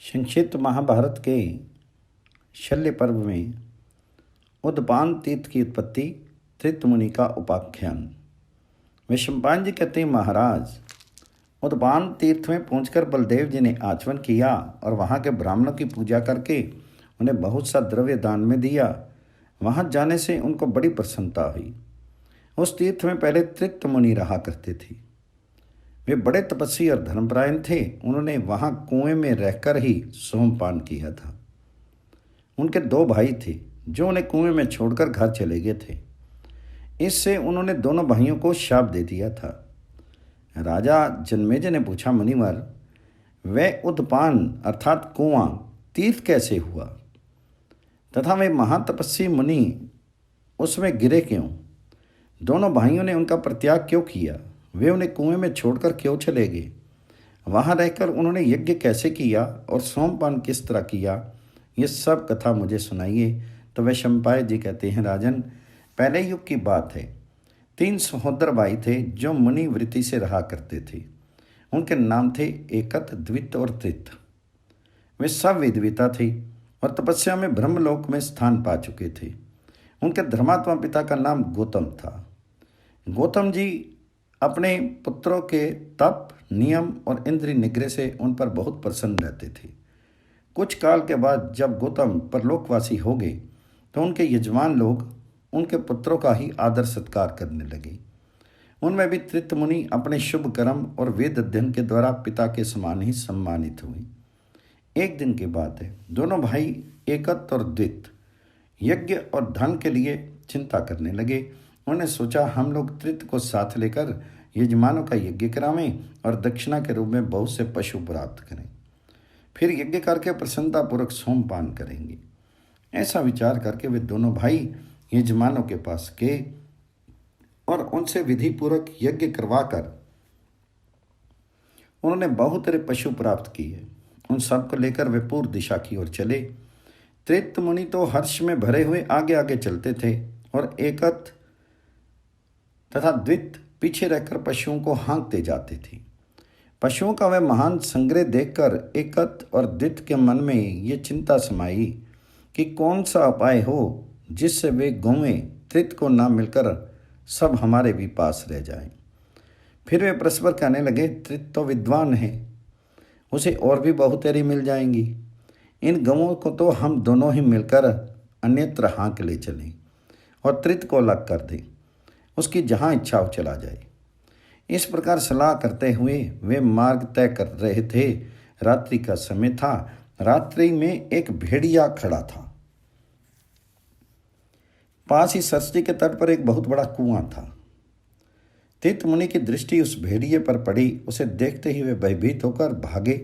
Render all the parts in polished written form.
संक्षिप्त महाभारत के शल्य पर्व में उद्पान तीर्थ की उत्पत्ति, त्रित मुनि का उपाख्यान। वैशंपायन जी कहते हैं, महाराज, उद्पान तीर्थ में पहुंचकर बलदेव जी ने आचमन किया और वहां के ब्राह्मणों की पूजा करके उन्हें बहुत सा द्रव्य दान में दिया। वहां जाने से उनको बड़ी प्रसन्नता हुई। उस तीर्थ में पहले त्रित मुनि रहा करते थे। वे बड़े तपस्वी और धर्मपरायण थे। उन्होंने वहाँ कुएं में रहकर ही सोमपान किया था। उनके 2 भाई थे जो उन्हें कुएं में छोड़कर घर चले गए थे। इससे उन्होंने दोनों भाइयों को शाप दे दिया था। राजा जनमेजय ने पूछा, मुनिवर, वह उद्पान अर्थात कुआं तीर्थ कैसे हुआ तथा वे महातपस्वी मुनि उसमें गिरे क्यों? दोनों भाइयों ने उनका परित्याग क्यों किया? वे उन्हें कुएं में छोड़कर क्यों चले गए? वहां रहकर उन्होंने यज्ञ कैसे किया और सोमपान किस तरह किया? ये सब कथा मुझे सुनाइए। तो वैशंपायन जी कहते हैं, राजन, पहले युग की बात है। 3 सहोदर भाई थे जो मुनि वृत्ति से रहा करते थे। उनके नाम थे एकत, द्वित और त्रित। वे सब विद्विता थे और तपस्या में ब्रह्मलोक में स्थान पा चुके थे। उनके धर्मात्मा पिता का नाम गौतम था। गौतम जी अपने पुत्रों के तप, नियम और इंद्रिय निग्रह से उन पर बहुत प्रसन्न रहते थे। कुछ काल के बाद जब गौतम परलोकवासी हो गए तो उनके यजमान लोग उनके पुत्रों का ही आदर सत्कार करने लगे। उनमें भी त्रित मुनि अपने शुभ कर्म और वेद अध्ययन के द्वारा पिता के समान ही सम्मानित हुए। एक दिन की बात है, दोनों भाई एकत और द्वित यज्ञ और धन के लिए चिंता करने लगे। उन्होंने सोचा, हम लोग त्रित को साथ लेकर यजमानों का यज्ञ करावें और दक्षिणा के रूप में बहुत से पशु प्राप्त करें। फिर यज्ञ करके प्रसन्नतापूर्वक सोमपान करेंगे। ऐसा विचार करके वे दोनों भाई यजमानों के पास गए और उनसे विधि पूर्वक यज्ञ करवाकर उन्होंने बहुत सारे पशु प्राप्त किए। उन सब को लेकर वे पूर्व दिशा की ओर चले। त्रित मुनि तो हर्ष में भरे हुए आगे आगे चलते थे और एकत तथा द्वित पीछे रहकर पशुओं को हाँकते जाते थे। पशुओं का वह महान संग्रह देखकर एकत और द्वित के मन में ये चिंता समाई कि कौन सा उपाय हो जिससे वे गौवें त्रित को ना मिलकर सब हमारे भी पास रह जाएं। फिर वे परस्पर कहने लगे, त्रित तो विद्वान है, उसे और भी बहुतेरी मिल जाएंगी। इन गौओं को तो हम दोनों ही मिलकर अन्यत्र हाँक ले चलें और त्रित को अलग कर दें, उसकी जहाँ इच्छा हो चला जाए। इस प्रकार सलाह करते हुए वे मार्ग तय कर रहे थे। रात्रि का समय था। रात्रि में एक भेड़िया खड़ा था। पास ही सरस्वती के तट पर एक बहुत बड़ा कुआं था। त्रित मुनि की दृष्टि उस भेड़िए पर पड़ी। उसे देखते ही वे भयभीत होकर भागे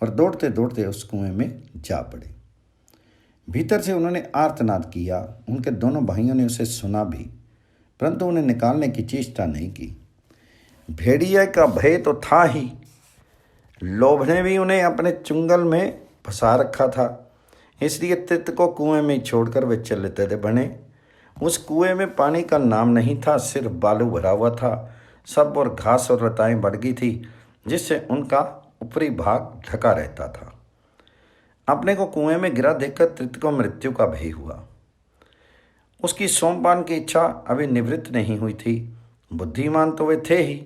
और दौड़ते दौड़ते उस कुएं में जा पड़े। भीतर से उन्होंने आर्तनाद किया। उनके दोनों भाइयों ने उसे सुना भी, परंतु उन्हें निकालने की चेष्टा नहीं की। भेड़िया का भय तो था ही, लोभ ने भी उन्हें अपने चुंगल में फंसा रखा था। इसलिए त्रित को कुएं में छोड़कर वे चले तेरे बने। उस कुएं में पानी का नाम नहीं था, सिर्फ बालू भरा हुआ था। सब और घास और लताएं बढ़ गई थी, जिससे उनका ऊपरी भाग ढका रहता था। अपने को कुएं में गिरा देखकर त्रित को मृत्यु का भय हुआ। उसकी सोमपान की इच्छा अभी निवृत्त नहीं हुई थी। बुद्धिमान तो वे थे ही।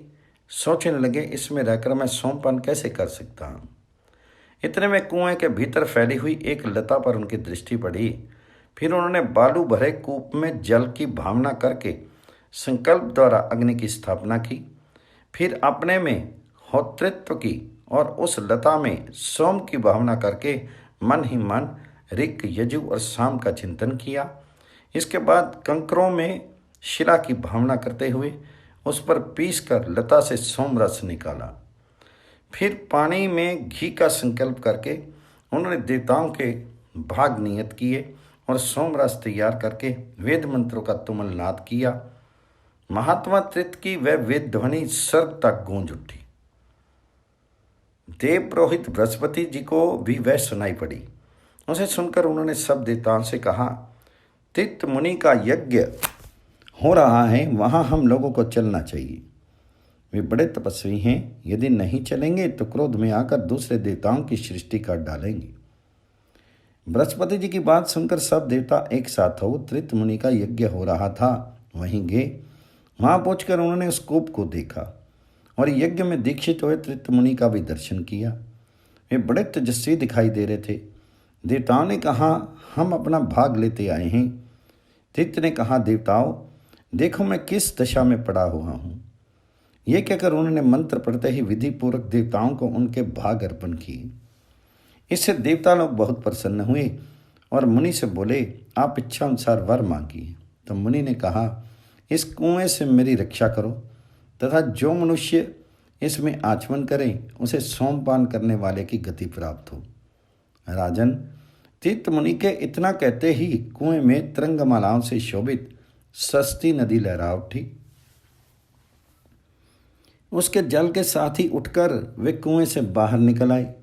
सोचने लगे, इसमें रहकर मैं सोमपान कैसे कर सकता हूँ। इतने में कुएं के भीतर फैली हुई एक लता पर उनकी दृष्टि पड़ी। फिर उन्होंने बालू भरे कूप में जल की भावना करके संकल्प द्वारा अग्नि की स्थापना की। फिर अपने में होतृत्व की और उस लता में सोम की भावना करके मन ही मन ऋक, यजु और साम का चिंतन किया। इसके बाद कंकरों में शिला की भावना करते हुए उस पर पीसकर लता से सोम रस निकाला। फिर पानी में घी का संकल्प करके उन्होंने देवताओं के भाग नियत किए और सोम रस तैयार करके वेद मंत्रों का तुमल नाद किया। महात्मा त्रित की वह वेद ध्वनि स्वर्ग तक गूंज उठी। देव पुरोहित बृहस्पति जी को भी वह सुनाई पड़ी। उसे सुनकर उन्होंने सब देवताओं से कहा, त्रित मुनि का यज्ञ हो रहा है, वहाँ हम लोगों को चलना चाहिए। वे बड़े तपस्वी हैं, यदि नहीं चलेंगे तो क्रोध में आकर दूसरे देवताओं की सृष्टि काट डालेंगे। बृहस्पति जी की बात सुनकर सब देवता एक साथ हो त्रित मुनि का यज्ञ हो रहा था वहीं गए। वहां पहुंचकर उन्होंने उस कूप को देखा और यज्ञ में दीक्षित हुए त्रित मुनि का भी दर्शन किया। वे बड़े तेजस्वी दिखाई दे रहे थे। देवताओं ने कहा, हम अपना भाग लेते आए हैं। त्रित ने कहा, देवताओं देखो मैं किस दशा में पड़ा हुआ हूँ। ये कहकर उन्होंने मंत्र पढ़ते ही विधि पूर्वक देवताओं को उनके भाग अर्पण किए। इससे देवता लोग बहुत प्रसन्न हुए और मुनि से बोले, आप इच्छा अनुसार वर मांगिए। तो मुनि ने कहा, इस कुएं से मेरी रक्षा करो तथा जो मनुष्य इसमें आचमन करे उसे सोमपान करने वाले की गति प्राप्त हो। राजन, तीर्थ मुनि के इतना कहते ही कुएं में तरंगमालाओं से शोभित सस्ती नदी लहरा उठी। उसके जल के साथ ही उठकर वे कुएं से बाहर निकल आए।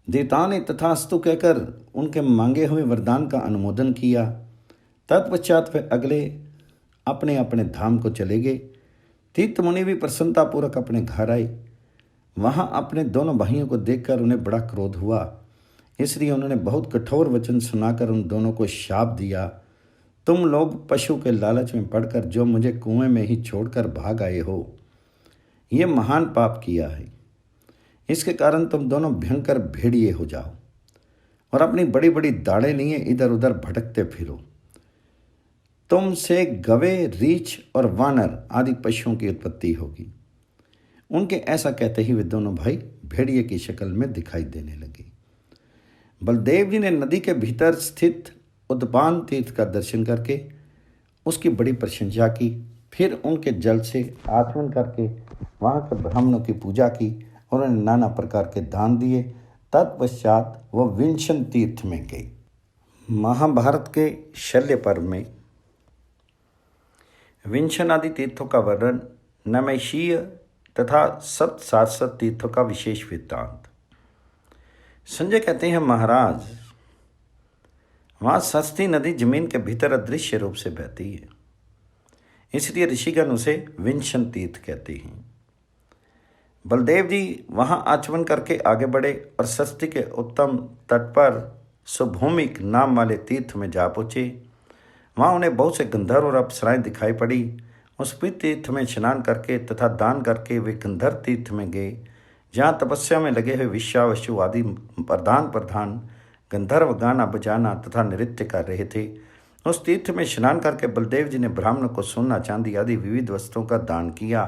देवताओं ने तथास्तु कहकर उनके मांगे हुए वरदान का अनुमोदन किया। तत्पश्चात वे अगले अपने अपने धाम को चले गए। तीर्थ मुनि भी प्रसन्नतापूर्वक अपने घर आए। वहां अपने दोनों भाइयों को देखकर उन्हें बड़ा क्रोध हुआ, इसलिए उन्होंने बहुत कठोर वचन सुनाकर उन दोनों को शाप दिया। तुम लोग पशु के लालच में पड़कर जो मुझे कुएं में ही छोड़कर भाग आए हो, ये महान पाप किया है। इसके कारण तुम दोनों भयंकर भेड़िए हो जाओ और अपनी बड़ी बड़ी दाढ़ें लिए इधर उधर भटकते फिरो। तुमसे गवे, रीछ और वानर आदि पशुओं की उत्पत्ति होगी। उनके ऐसा कहते ही वे दोनों भाई भेड़िए की शक्ल में दिखाई देने लगे। बलदेव जी ने नदी के भीतर स्थित उद्पान तीर्थ का दर्शन करके उसकी बड़ी प्रशंसा की। फिर उनके जल से आचमन करके वहाँ के ब्राह्मणों की पूजा की और उन्हें नाना प्रकार के दान दिए। तत्पश्चात वह विंशन तीर्थ में गई। महाभारत के शल्य पर्व में विंशन आदि तीर्थों का वर्णन, नैमिषीय तथा सप्त सारस्वत तीर्थों का विशेष वृत्तांत। संजय कहते हैं, महाराज वहाँ सस्ती नदी जमीन के भीतर अदृश्य रूप से बहती है, इसलिए ऋषिगण उसे विंशन तीर्थ कहते हैं। बलदेव जी वहाँ आचमन करके आगे बढ़े और सस्ती के उत्तम तट पर सुभौमिक नाम वाले तीर्थ में जा पहुँचे। वहाँ उन्हें बहुत से गंधर्व और अप्सराएं दिखाई पड़ी। उस तीर्थ में स्नान करके तथा दान करके वे गंधर्व तीर्थ में गए, जहाँ तपस्या में लगे हुए विश्वावसु आदि प्रधान गंधर्व गाना बजाना तथा नृत्य कर रहे थे। उस तीर्थ में स्नान करके बलदेव जी ने ब्राह्मणों को सोना चांदी आदि विविध वस्तुओं का दान किया।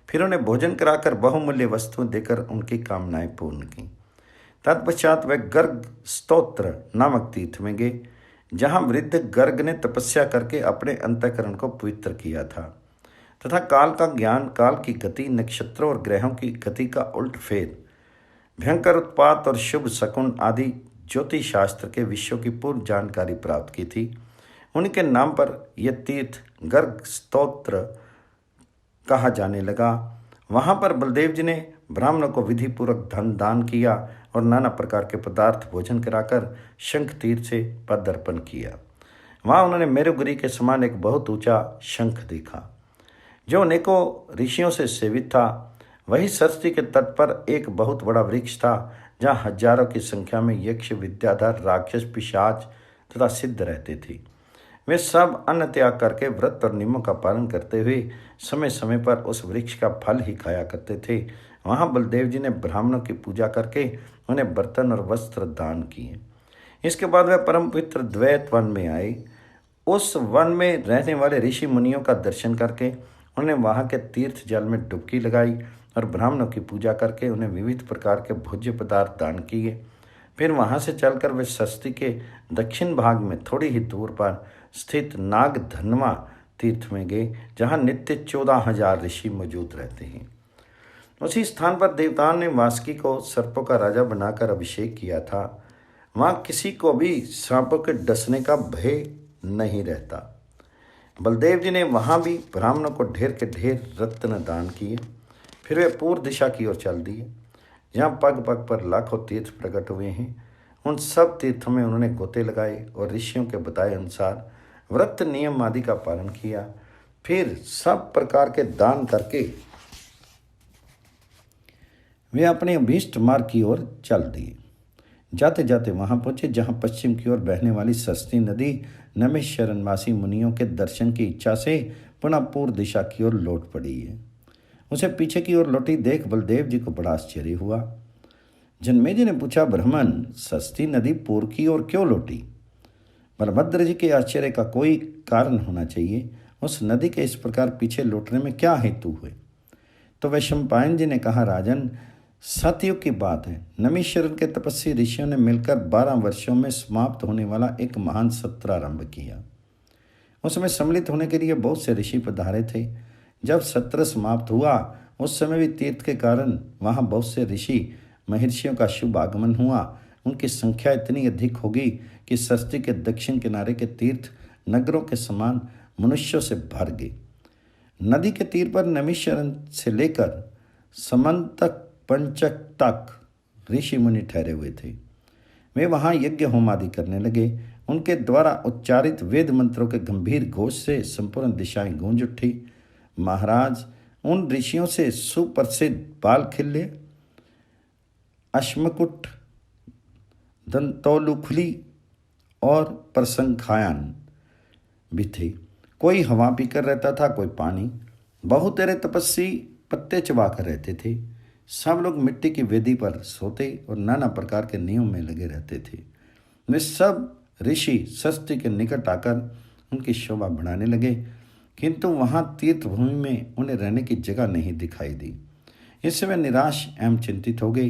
फिर उन्हें भोजन कराकर बहुमूल्य वस्तुएं देकर उनकी कामनाएं पूर्ण की। तत्पश्चात वे गर्ग स्तोत्र नामक तीर्थ में गए, जहाँ वृद्ध गर्ग ने तपस्या करके अपने अंतःकरण को पवित्र किया था तथा काल का ज्ञान, काल की गति, नक्षत्रों और ग्रहों की गति का उल्ट फेर, भयंकर उत्पात और शुभ शकुन आदि ज्योतिष शास्त्र के विषयों की पूर्ण जानकारी प्राप्त की थी। उनके नाम पर यह तीर्थ गर्ग स्तोत्र कहा जाने लगा। वहाँ पर बलदेव जी ने ब्राह्मणों को विधि पूर्वक धन दान किया और नाना प्रकार के पदार्थ भोजन कराकर शंख तीर्थ से पदार्पण किया। वहाँ उन्होंने मेरुगिरी के समान एक बहुत ऊंचा शंख देखा, जो अनेकों ऋषियों से सेवित था। वही सरस्वती के तट पर एक बहुत बड़ा वृक्ष था, जहाँ हजारों की संख्या में यक्ष, विद्याधर, राक्षस, पिशाच तथा सिद्ध रहते थे। वे सब अन्न त्याग करके व्रत और नियमों का पालन करते हुए समय समय पर उस वृक्ष का फल ही खाया करते थे। वहाँ बलदेव जी ने ब्राह्मणों की पूजा करके उन्हें बर्तन और वस्त्र दान किए। इसके बाद वे परम पवित्र द्वैत वन में आए। उस वन में रहने वाले ऋषि मुनियों का दर्शन करके उन्हें वहाँ के तीर्थ जल में डुबकी लगाई और ब्राह्मणों की पूजा करके उन्हें विविध प्रकार के भोज्य पदार्थ दान किए। फिर वहाँ से चलकर वे सस्ती के दक्षिण भाग में थोड़ी ही दूर पर स्थित नागधन्वा तीर्थ में गए, जहाँ नित्य 14,000 ऋषि मौजूद रहते हैं। उसी स्थान पर देवताओं ने वासुकी को सर्पों का राजा बनाकर अभिषेक किया था। वहाँ किसी को भी सांपों के डसने का भय नहीं रहता। बलदेव जी ने वहाँ भी ब्राह्मणों को ढेर के ढेर रत्न दान किए। फिर वे पूर्व दिशा की ओर चल दिए, जहाँ पग पग पर लाखों तीर्थ प्रकट हुए हैं। उन सब तीर्थों में उन्होंने गोते लगाए और ऋषियों के बताए अनुसार व्रत नियम आदि का पालन किया। फिर सब प्रकार के दान करके वे अपने अभीष्ट मार्ग की ओर चल दिए। जाते जाते वहां पहुंचे जहां पश्चिम की ओर बहने वाली सस्ती नदी नमेशरणवासी मुनियों के दर्शन की इच्छा से पुनः पूर्व दिशा की ओर लौट पड़ी है। उसे पीछे की ओर लौटी देख बलदेव जी को बड़ा आश्चर्य हुआ। जन्मेजय ने पूछा, ब्राह्मण, सस्ती नदी पूर्व की ओर क्यों लौटी? बलभद्र जी के आश्चर्य का कोई कारण होना चाहिए। उस नदी के इस प्रकार पीछे लौटने में क्या हेतु हुए? तो वैशंपायन जी ने कहा, राजन, सतयुग की बात है। नमीशरण के तपस्वी ऋषियों ने मिलकर 12 वर्षों में समाप्त होने वाला एक महान सत्र आरंभ किया। उसमें सम्मिलित होने के लिए बहुत से ऋषि पधारे थे। जब सत्र समाप्त हुआ उस समय भी तीर्थ के कारण वहाँ बहुत से ऋषि महर्षियों का शुभ आगमन हुआ। उनकी संख्या इतनी अधिक होगी कि सस्ती के दक्षिण किनारे के तीर्थ नगरों के समान मनुष्यों से भर गए। नदी के तीर पर नमीशरण से लेकर समंतक पंचक तक ऋषि मुनि ठहरे हुए थे। वे वहाँ यज्ञ होम आदि करने लगे। उनके द्वारा उच्चारित वेद मंत्रों के गंभीर घोष से संपूर्ण दिशाएं गूंज उठी। महाराज, उन ऋषियों से सुप्रसिद्ध बालखिल्य, अश्मकुट, दंतौलुखली और प्रसंखायन भी थे। कोई हवा पीकर रहता था, कोई पानी। बहुतेरे तपस्वी पत्ते चबा कर रहते थे। सब लोग मिट्टी की वेदी पर सोते और नाना प्रकार के नियम में लगे रहते थे। वे सब ऋषि सस्ती के निकट आकर उनकी शोभा बढ़ाने लगे, किंतु वहाँ तीर्थभूमि में उन्हें रहने की जगह नहीं दिखाई दी। इससे वे निराश एवं चिंतित हो गए।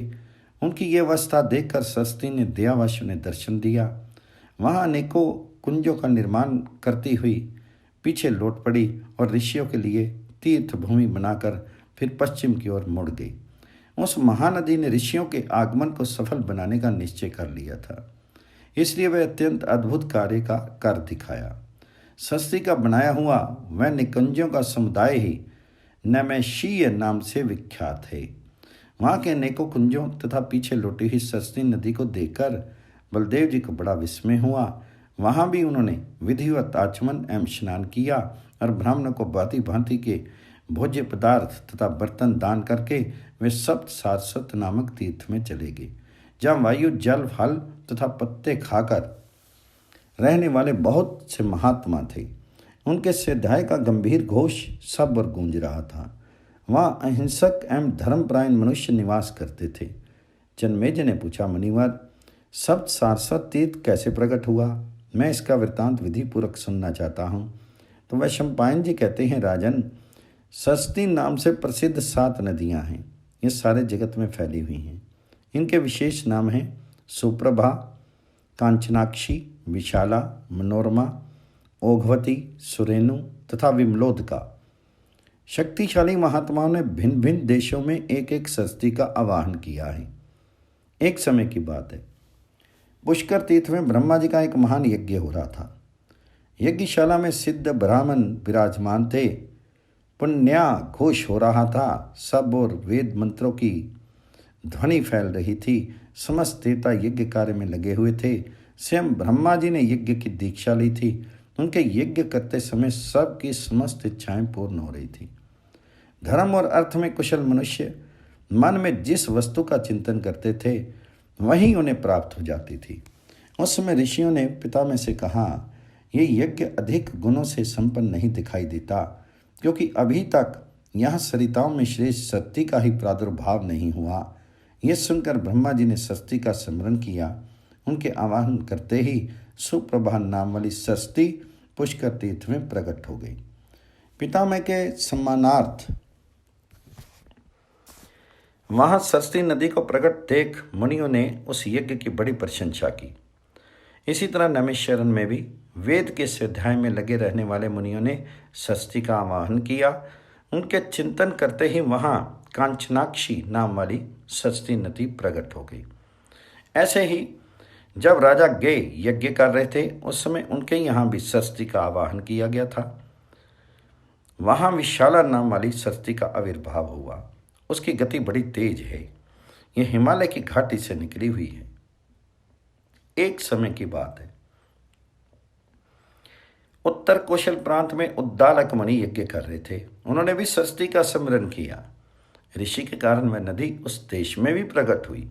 उनकी ये अवस्था देखकर सस्ती ने दयावश उन्हें दर्शन दिया। वहाँ अनेकों कुंजों का निर्माण करती हुई पीछे लौट पड़ी और ऋषियों के लिए तीर्थभूमि बनाकर फिर पश्चिम की ओर मुड़ गई। उस महानदी ने ऋषियों के आगमन को सफल बनाने का निश्चय कर लिया था, इसलिए वह अत्यंत अद्भुत कार्य का कर दिखाया। सस्ती का बनाया हुआ वह निकुंजों का समुदाय ही नैमिषीय नाम से विख्यात है। वहाँ के अनेकों कुंजों तथा पीछे लौटी हुई सस्ती नदी को देखकर बलदेव जी को बड़ा विस्मय हुआ। वहाँ भी उन्होंने विधिवत आचमन एवं स्नान किया और ब्राह्मणों को भांति भांति के भोज्य पदार्थ तथा बर्तन दान करके वे सप्त सारस्वत नामक तीर्थ में चले गए, जहाँ वायु, जल, फल तथा पत्ते खाकर रहने वाले बहुत से महात्मा थे। उनके स्वाध्याय का गंभीर घोष सब और गूंज रहा था। वहाँ अहिंसक एवं धर्मपरायण मनुष्य निवास करते थे। जन्मेजय ने पूछा, मुनिवर, सप्त सारस्वत तीर्थ कैसे प्रकट हुआ? मैं इसका वृत्तांत विधि पूर्वक सुनना चाहता हूँ। तो वैशंपायन जी कहते हैं, राजन, सस्ती नाम से प्रसिद्ध 7 नदियाँ हैं। ये सारे जगत में फैली हुई हैं। इनके विशेष नाम हैं सुप्रभा, कांचनाक्षी, विशाला, मनोरमा, ओघवती, सुरेनु तथा विमलोदका। शक्तिशाली महात्माओं ने भिन्न भिन्न देशों में एक एक सस्ती का आवाहन किया है। एक समय की बात है, पुष्कर तीर्थ में ब्रह्मा जी का एक महान यज्ञ हो रहा था। यज्ञशाला में सिद्ध ब्राह्मण विराजमान थे। पुण्या घोष हो रहा था। सब और वेद मंत्रों की ध्वनि फैल रही थी। समस्त देवता यज्ञ कार्य में लगे हुए थे। स्वयं ब्रह्मा जी ने यज्ञ की दीक्षा ली थी। उनके यज्ञ करते समय सबकी समस्त इच्छाएं पूर्ण हो रही थी। धर्म और अर्थ में कुशल मनुष्य मन में जिस वस्तु का चिंतन करते थे वही उन्हें प्राप्त हो जाती थी। उस समय ऋषियों ने पिता में से कहा, ये यज्ञ अधिक गुणों से संपन्न नहीं दिखाई देता, क्योंकि अभी तक यहाँ सरिताओं में श्रेष्ठ सस्ती का ही प्रादुर्भाव नहीं हुआ। यह सुनकर ब्रह्मा जी ने सस्ती का स्मरण किया। उनके आवाहन करते ही सुप्रभा नाम वाली सस्ती पुष्कर तीर्थ में प्रकट हो गई। पितामह के सम्मानार्थ वहाँ सस्ती नदी को प्रकट देख मुनियों ने उस यज्ञ की बड़ी प्रशंसा की। इसी तरह नैमिषारण्य में भी वेद के स्वाध्याय में लगे रहने वाले मुनियों ने सस्ती का आवाहन किया। उनके चिंतन करते ही वहाँ कांचनाक्षी नाम वाली सस्ती नदी प्रकट हो गई। ऐसे ही जब राजा गे यज्ञ कर रहे थे उस समय उनके यहाँ भी सस्ती का आवाहन किया गया था। वहाँ विशाला नाम वाली सस्ती का आविर्भाव हुआ। उसकी गति बड़ी तेज है। यह हिमालय की घाटी से निकली हुई है। एक समय की बात है, उत्तर कौशल प्रांत में उद्दालक मुनि यज्ञ कर रहे थे। उन्होंने भी सस्ती का स्मरण किया। ऋषि के कारण वह नदी उस देश में भी प्रकट हुई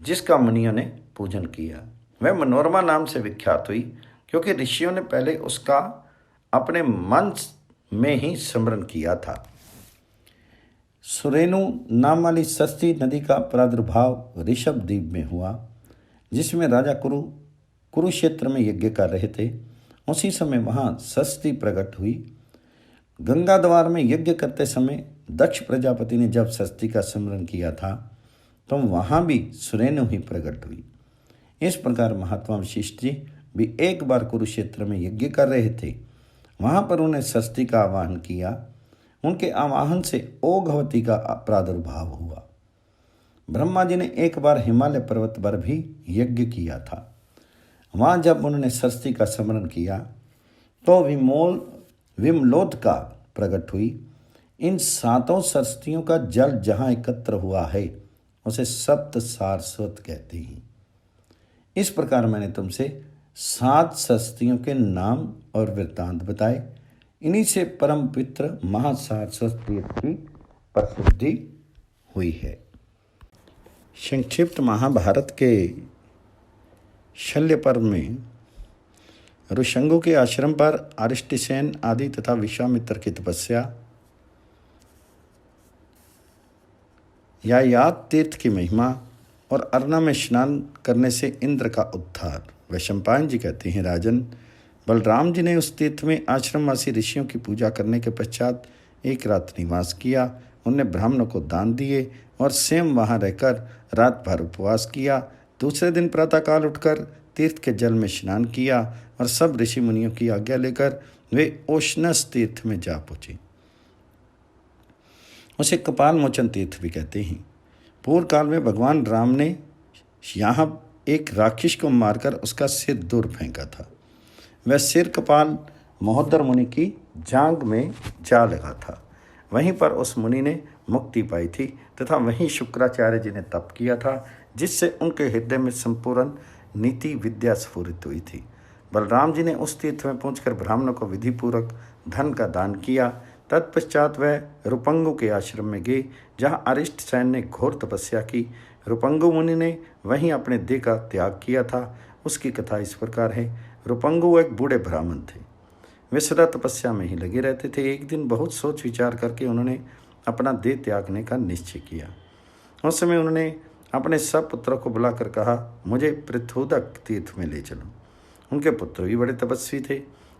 जिसका मुनियों ने पूजन किया। वह मनोरमा नाम से विख्यात हुई क्योंकि ऋषियों ने पहले उसका अपने मन में ही स्मरण किया था। सुरेनु नाम वाली सस्ती नदी का प्रादुर्भाव ऋषभ द्वीप में हुआ, जिसमें राजा कुरुक्षेत्र में यज्ञ कर रहे थे। उसी समय वहाँ सस्ती प्रकट हुई। गंगा द्वार में यज्ञ करते समय दक्ष प्रजापति ने जब सस्ती का स्मरण किया था तो वहाँ भी सुरेनु ही प्रकट हुई। इस प्रकार महात्मा वशिष्ठ जी भी एक बार कुरुक्षेत्र में यज्ञ कर रहे थे। वहाँ पर उन्हें सस्ती का आवाहन किया। उनके आवाहन से ओघवती का प्रादुर्भाव हुआ। ब्रह्मा जी ने एक बार हिमालय पर्वत पर भी यज्ञ किया था। वहाँ जब उन्होंने सस्ती का स्मरण किया तो विमलोदका प्रकट हुई। इन सातों सस्तियों का जल जहाँ एकत्र हुआ है उसे सप्त सारस्वत कहते हैं। इस प्रकार मैंने तुमसे 7 सस्तियों के नाम और वृत्तांत बताए। इन्हीं से परम पवित्र महासारस्वत तीर्थ की प्रसिद्धि हुई है। संक्षिप्त महाभारत के शल्य पर्व में ऋषंगों के आश्रम पर अरिष्टसेन आदि तथा विश्वामित्र की तपस्या, यायात तीर्थ की महिमा और अरना में स्नान करने से इंद्र का उद्धार। वैशंपायन जी कहते हैं, राजन, बलराम जी ने उस तीर्थ में आश्रमवासी ऋषियों की पूजा करने के पश्चात एक रात निवास किया। उन्हें ब्राह्मणों को दान दिए और स्वयं वहाँ रहकर रात भर उपवास किया। दूसरे दिन प्रातःकाल उठकर तीर्थ के जल में स्नान किया और सब ऋषि मुनियों की आज्ञा लेकर वे ओशनस तीर्थ में जा पहुँचे। उसे कपाल मोचन तीर्थ भी कहते हैं। पूर्व काल में भगवान राम ने यहाँ एक राक्षस को मारकर उसका सिर दूर फेंका था। वह सिर कपाल महोदर मुनि की जांघ में जा लगा था। वहीं पर उस मुनि ने मुक्ति पाई थी तथा वहीं शुक्राचार्य जी ने तप किया था, जिससे उनके हृदय में संपूर्ण नीति विद्या स्फुरित हुई थी। बलराम जी ने उस तीर्थ में पहुंचकर ब्राह्मणों को विधिपूर्वक धन का दान किया। तत्पश्चात वह रूपंगु के आश्रम में गए, जहां अरिष्टसेन ने घोर तपस्या की। रूपंगु मुनि ने वहीं अपने देह का त्याग किया था। उसकी कथा इस प्रकार है। रूपंगु एक बूढ़े ब्राह्मण थे। वे सदा तपस्या में ही लगे रहते थे। एक दिन बहुत सोच विचार करके उन्होंने अपना देह त्यागने का निश्चय किया। उस समय उन्होंने अपने सब पुत्रों को बुलाकर कहा, मुझे पृथुदक तीर्थ में ले चलो। उनके पुत्र भी बड़े तपस्वी थे।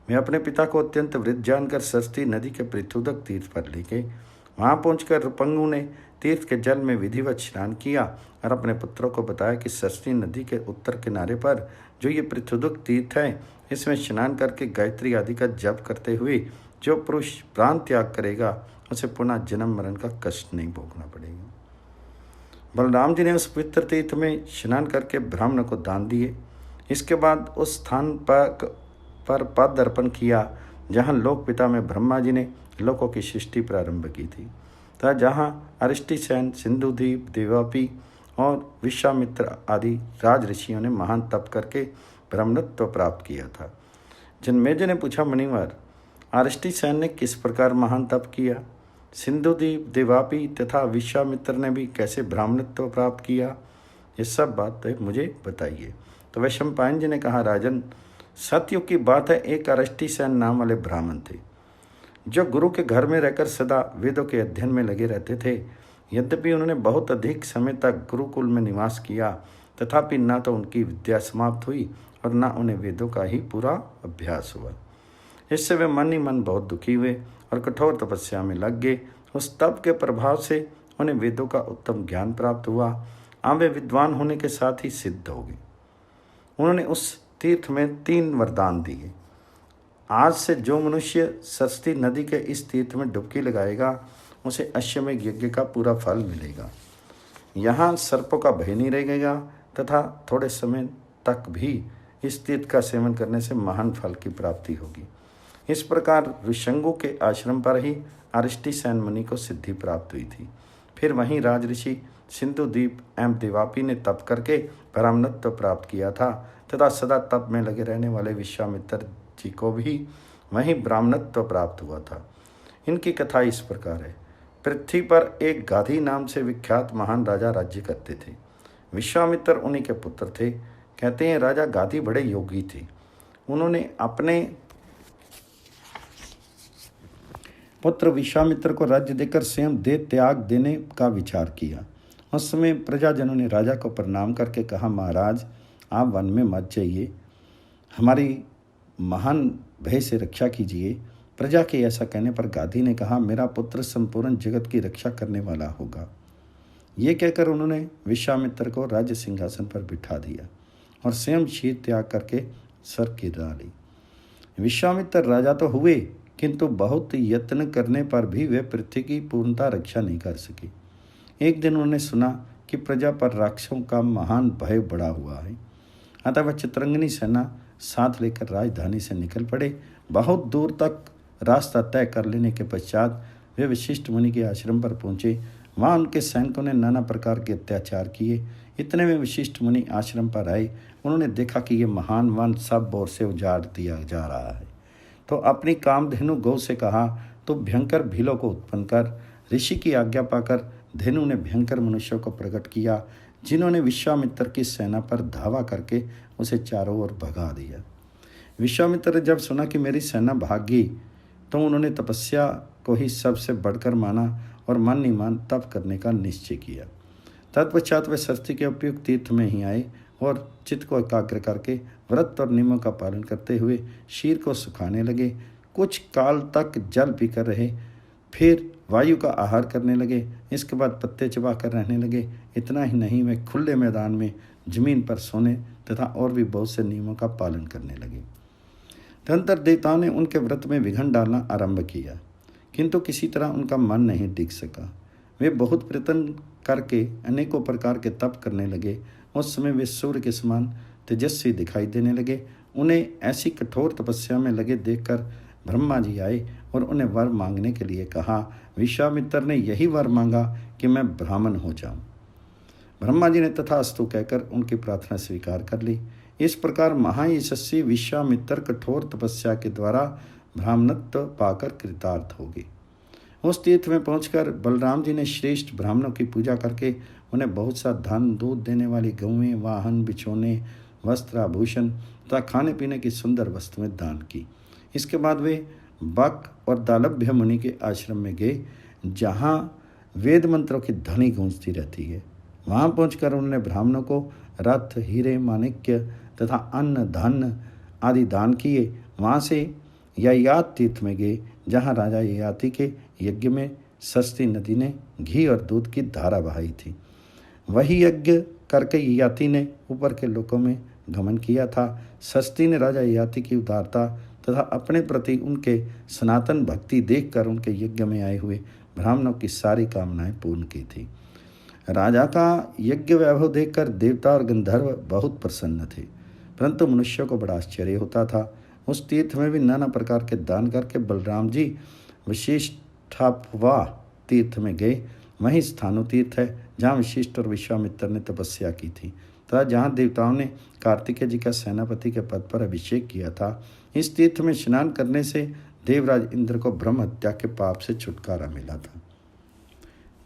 वे अपने पिता को अत्यंत वृद्ध जानकर सरस्वती नदी के पृथुदक तीर्थ पर ले गए। वहाँ पहुँचकर रूपंगु ने तीर्थ के जल में विधिवत स्नान किया और अपने पुत्रों को बताया कि सरस्वती नदी के उत्तर किनारे पर जो ये पृथुदक तीर्थ है, इसमें स्नान करके गायत्री आदि का जप करते हुए जो पुरुष प्राण त्याग करेगा उसे पुनः जन्म मरण का कष्ट नहीं भोगना पड़ेगा। बलराम जी ने उस पवित्र तीर्थ में स्नान करके ब्राह्मण को दान दिए। इसके बाद उस स्थान पर पद अर्पण किया जहाँ लोक पिता में ब्रह्मा जी ने लोकों की सृष्टि प्रारंभ की थी, तथा जहाँ अरिष्टसेन, सिंधुदीप, देवापी और विश्वामित्र आदि राज ऋषियों ने महान तप करके ब्रह्मत्व प्राप्त किया था। जन्मेजय ने पूछा, मुनिवर, अरिष्टसेन ने किस प्रकार महान तप किया? सिंधुदीप, देवापी तथा विश्वामित्र ने भी कैसे ब्राह्मणत्व प्राप्त किया? ये सब बातें मुझे बताइए। तो वैशंपायन जी ने कहा, राजन, सतयुग की बात है। एक अरिष्टसेन नाम वाले ब्राह्मण थे जो गुरु के घर में रहकर सदा वेदों के अध्ययन में लगे रहते थे। यद्यपि उन्होंने बहुत अधिक समय तक गुरुकुल में निवास किया, तथापि न तो उनकी विद्या समाप्त हुई और न उन्हें वेदों का ही पूरा अभ्यास हुआ। इससे वे मन ही मन बहुत दुखी हुए और कठोर तपस्या में लग गए। उस तप के प्रभाव से उन्हें वेदों का उत्तम ज्ञान प्राप्त हुआ। अब वे विद्वान होने के साथ ही सिद्ध हो गए। उन्होंने उस तीर्थ में 3 वरदान दिए। आज से जो मनुष्य सरस्वती नदी के इस तीर्थ में डुबकी लगाएगा उसे अश्वमेध यज्ञ का पूरा फल मिलेगा। यहाँ सर्पों का भय नहीं रहेगा तथा थोड़े समय तक भी इस तीर्थ का सेवन करने से महान फल की प्राप्ति होगी। इस प्रकार ऋषंगों के आश्रम पर ही अरिष्टसेन मुनि को सिद्धि प्राप्त हुई थी। फिर वहीं राजऋषि सिंधुदीप एवं देवापी ने तप करके ब्राह्मणत्व प्राप्त किया था तथा सदा तप में लगे रहने वाले विश्वामित्र जी को भी वहीं ब्राह्मणत्व प्राप्त हुआ था। इनकी कथा इस प्रकार है। पृथ्वी पर एक गाधी नाम से विख्यात महान राजा राज्य करते थे। विश्वामित्र उन्हीं के पुत्र थे। कहते हैं राजा गाधी बड़े योगी थे। उन्होंने अपने पुत्र विश्वामित्र को राज्य देकर स्वयं देह त्याग देने का विचार किया। उस समय प्रजाजनों ने राजा को प्रणाम करके कहा, महाराज आप वन में मत जाइए, हमारी महान भय से रक्षा कीजिए। प्रजा के ऐसा कहने पर गाधी ने कहा, मेरा पुत्र संपूर्ण जगत की रक्षा करने वाला होगा। ये कहकर उन्होंने विश्वामित्र को राज्य सिंहासन पर बिठा दिया और स्वयं शीर त्याग करके स्वर्ग की डाली। विश्वामित्र राजा तो हुए, किंतु बहुत यत्न करने पर भी वे पृथ्वी की पूर्णता रक्षा नहीं कर सके। एक दिन उन्होंने सुना कि प्रजा पर राक्षसों का महान भय बढ़ा हुआ है। अतः वह चित्रंगनी सेना साथ लेकर राजधानी से निकल पड़े। बहुत दूर तक रास्ता तय कर लेने के पश्चात वे वशिष्ठ मुनि के आश्रम पर पहुँचे। वहाँ उनके सैनिकों ने नाना प्रकार के अत्याचार किए। इतने में वशिष्ठ मुनि आश्रम पर आए। उन्होंने देखा कि ये महान वन सब ओर से उजाड़ दिया जा रहा है, तो अपनी कामधेनु गौ से कहा, तो भयंकर भीलों को उत्पन्न कर। ऋषि की आज्ञा पाकर धेनु ने भयंकर मनुष्यों को प्रकट किया, जिन्होंने विश्वामित्र की सेना पर धावा करके उसे चारों ओर भगा दिया। विश्वामित्र ने जब सुना कि मेरी सेना भागी, तो उन्होंने तपस्या को ही सबसे बढ़कर माना और मन ही मान तप करने का निश्चय किया। तत्पश्चात वे सरस्वती के उपयुक्त तीर्थ में ही आए और चित्त को एकाग्र करके व्रत और नियमों का पालन करते हुए शीर को सुखाने लगे। कुछ काल तक जल पीकर रहे, फिर वायु का आहार करने लगे। इसके बाद पत्ते चबा कर रहने लगे। इतना ही नहीं, वे खुले मैदान में जमीन पर सोने तथा और भी बहुत से नियमों का पालन करने लगे। तदंतर देवताओं ने उनके व्रत में विघ्न डालना आरंभ किया, किंतु किसी तरह उनका मन नहीं टिक सका। वे बहुत प्रयत्न करके अनेकों प्रकार के तप करने लगे। उस समय वे सूर्य के समान तेजस्वी दिखाई देने लगे। उन्हें ऐसी कठोर तपस्या में लगे देखकर ब्रह्मा जी आए और उन्हें वर मांगने के लिए कहा। विश्वामित्र ने यही वर मांगा कि मैं ब्राह्मण हो जाऊं। ब्रह्मा जी ने तथास्तु कहकर उनकी प्रार्थना स्वीकार कर ली। इस प्रकार महायशस्वी विश्वामित्र कठोर तपस्या के द्वारा ब्राह्मणत्व पाकर कृतार्थ हो गए। उस तीर्थ में पहुंचकर बलराम जी ने श्रेष्ठ ब्राह्मणों की पूजा करके उन्हें बहुत सा धन, दूध देने वाली गौएं, वाहन, बिछौने, वस्त्र, आभूषण तथा खाने पीने की सुंदर वस्तुएं दान की। इसके बाद वे बक और दालभ्य मुनि के आश्रम में गए, जहाँ वेद मंत्रों की ध्वनि गूंजती रहती है। वहाँ पहुंचकर उन्होंने ब्राह्मणों को रथ, हीरे, माणिक्य तथा अन्न, धन आदि दान किए। वहाँ से ययाति तीर्थ में गए, जहाँ राजा ययाति के यज्ञ में सरस्वती नदी ने घी और दूध की धारा बहाई थी। वही यज्ञ करके ययाति ने ऊपर के लोकों में गमन किया था। सरस्वती ने राजा ययाति की उदारता तथा अपने प्रति उनके सनातन भक्ति देखकर उनके यज्ञ में आए हुए ब्राह्मणों की सारी कामनाएं पूर्ण की थी। राजा का यज्ञ वैभव देखकर देवता और गंधर्व बहुत प्रसन्न थे, परंतु मनुष्यों को बड़ा आश्चर्य होता था। उस तीर्थ में भी नाना प्रकार के दान करके बलराम जी वशिष्ठापवा तीर्थ में गए। वहीं स्थानु तीर्थ है, जहाँ वशिष्ठ और विश्वामित्र ने तपस्या की थी तथा जहाँ देवताओं ने कार्तिकेय जी का सेनापति के पद पर अभिषेक किया था। इस तीर्थ में स्नान करने से देवराज इंद्र को ब्रह्म हत्या के पाप से छुटकारा मिला था।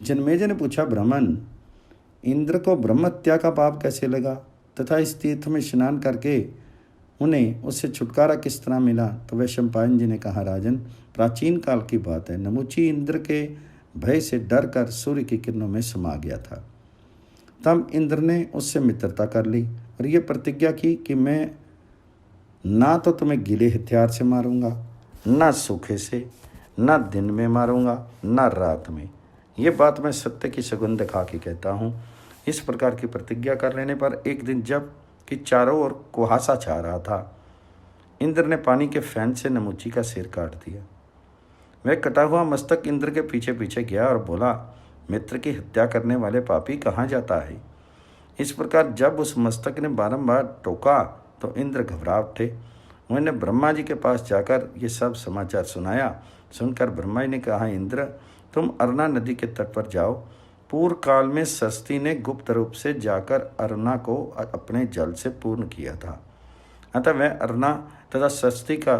जन्मेजय ने पूछा, ब्राह्मण, इंद्र को ब्रह्म हत्या का पाप कैसे लगा तथा इस तीर्थ में स्नान करके उन्हें उससे छुटकारा किस तरह मिला? तो वैशंपायन जी ने कहा, राजन, प्राचीन काल की बात है। नमुची इंद्र के भय से डर कर सूर्य की किरणों में समा गया था। तब इंद्र ने उससे मित्रता कर ली और ये प्रतिज्ञा की कि मैं ना तो तुम्हें गीले हथियार से मारूंगा, ना सूखे से, ना दिन में मारूंगा, ना रात में। ये बात मैं सत्य की सगुन दिखा के कहता हूँ। इस प्रकार की प्रतिज्ञा कर लेने पर एक दिन जब कि चारों ओर कुहासा छा रहा था, इंद्र ने पानी के फैन से नमुची का सिर काट दिया। वह कटा हुआ मस्तक इंद्र के पीछे पीछे गया और बोला, मित्र की हत्या करने वाले पापी कहाँ जाता है? इस प्रकार जब उस मस्तक ने बारंबार टोका तो इंद्र घबरा उठे। उन्होंने ब्रह्मा जी के पास जाकर ये सब समाचार सुनाया। सुनकर ब्रह्मा जी ने कहा, इंद्र, तुम अरुणा नदी के तट पर जाओ। पूर्व काल में सरस्वती ने गुप्त रूप से जाकर अरुणा को अपने जल से पूर्ण किया था। अतः वह अरुणा तथा सरस्वती का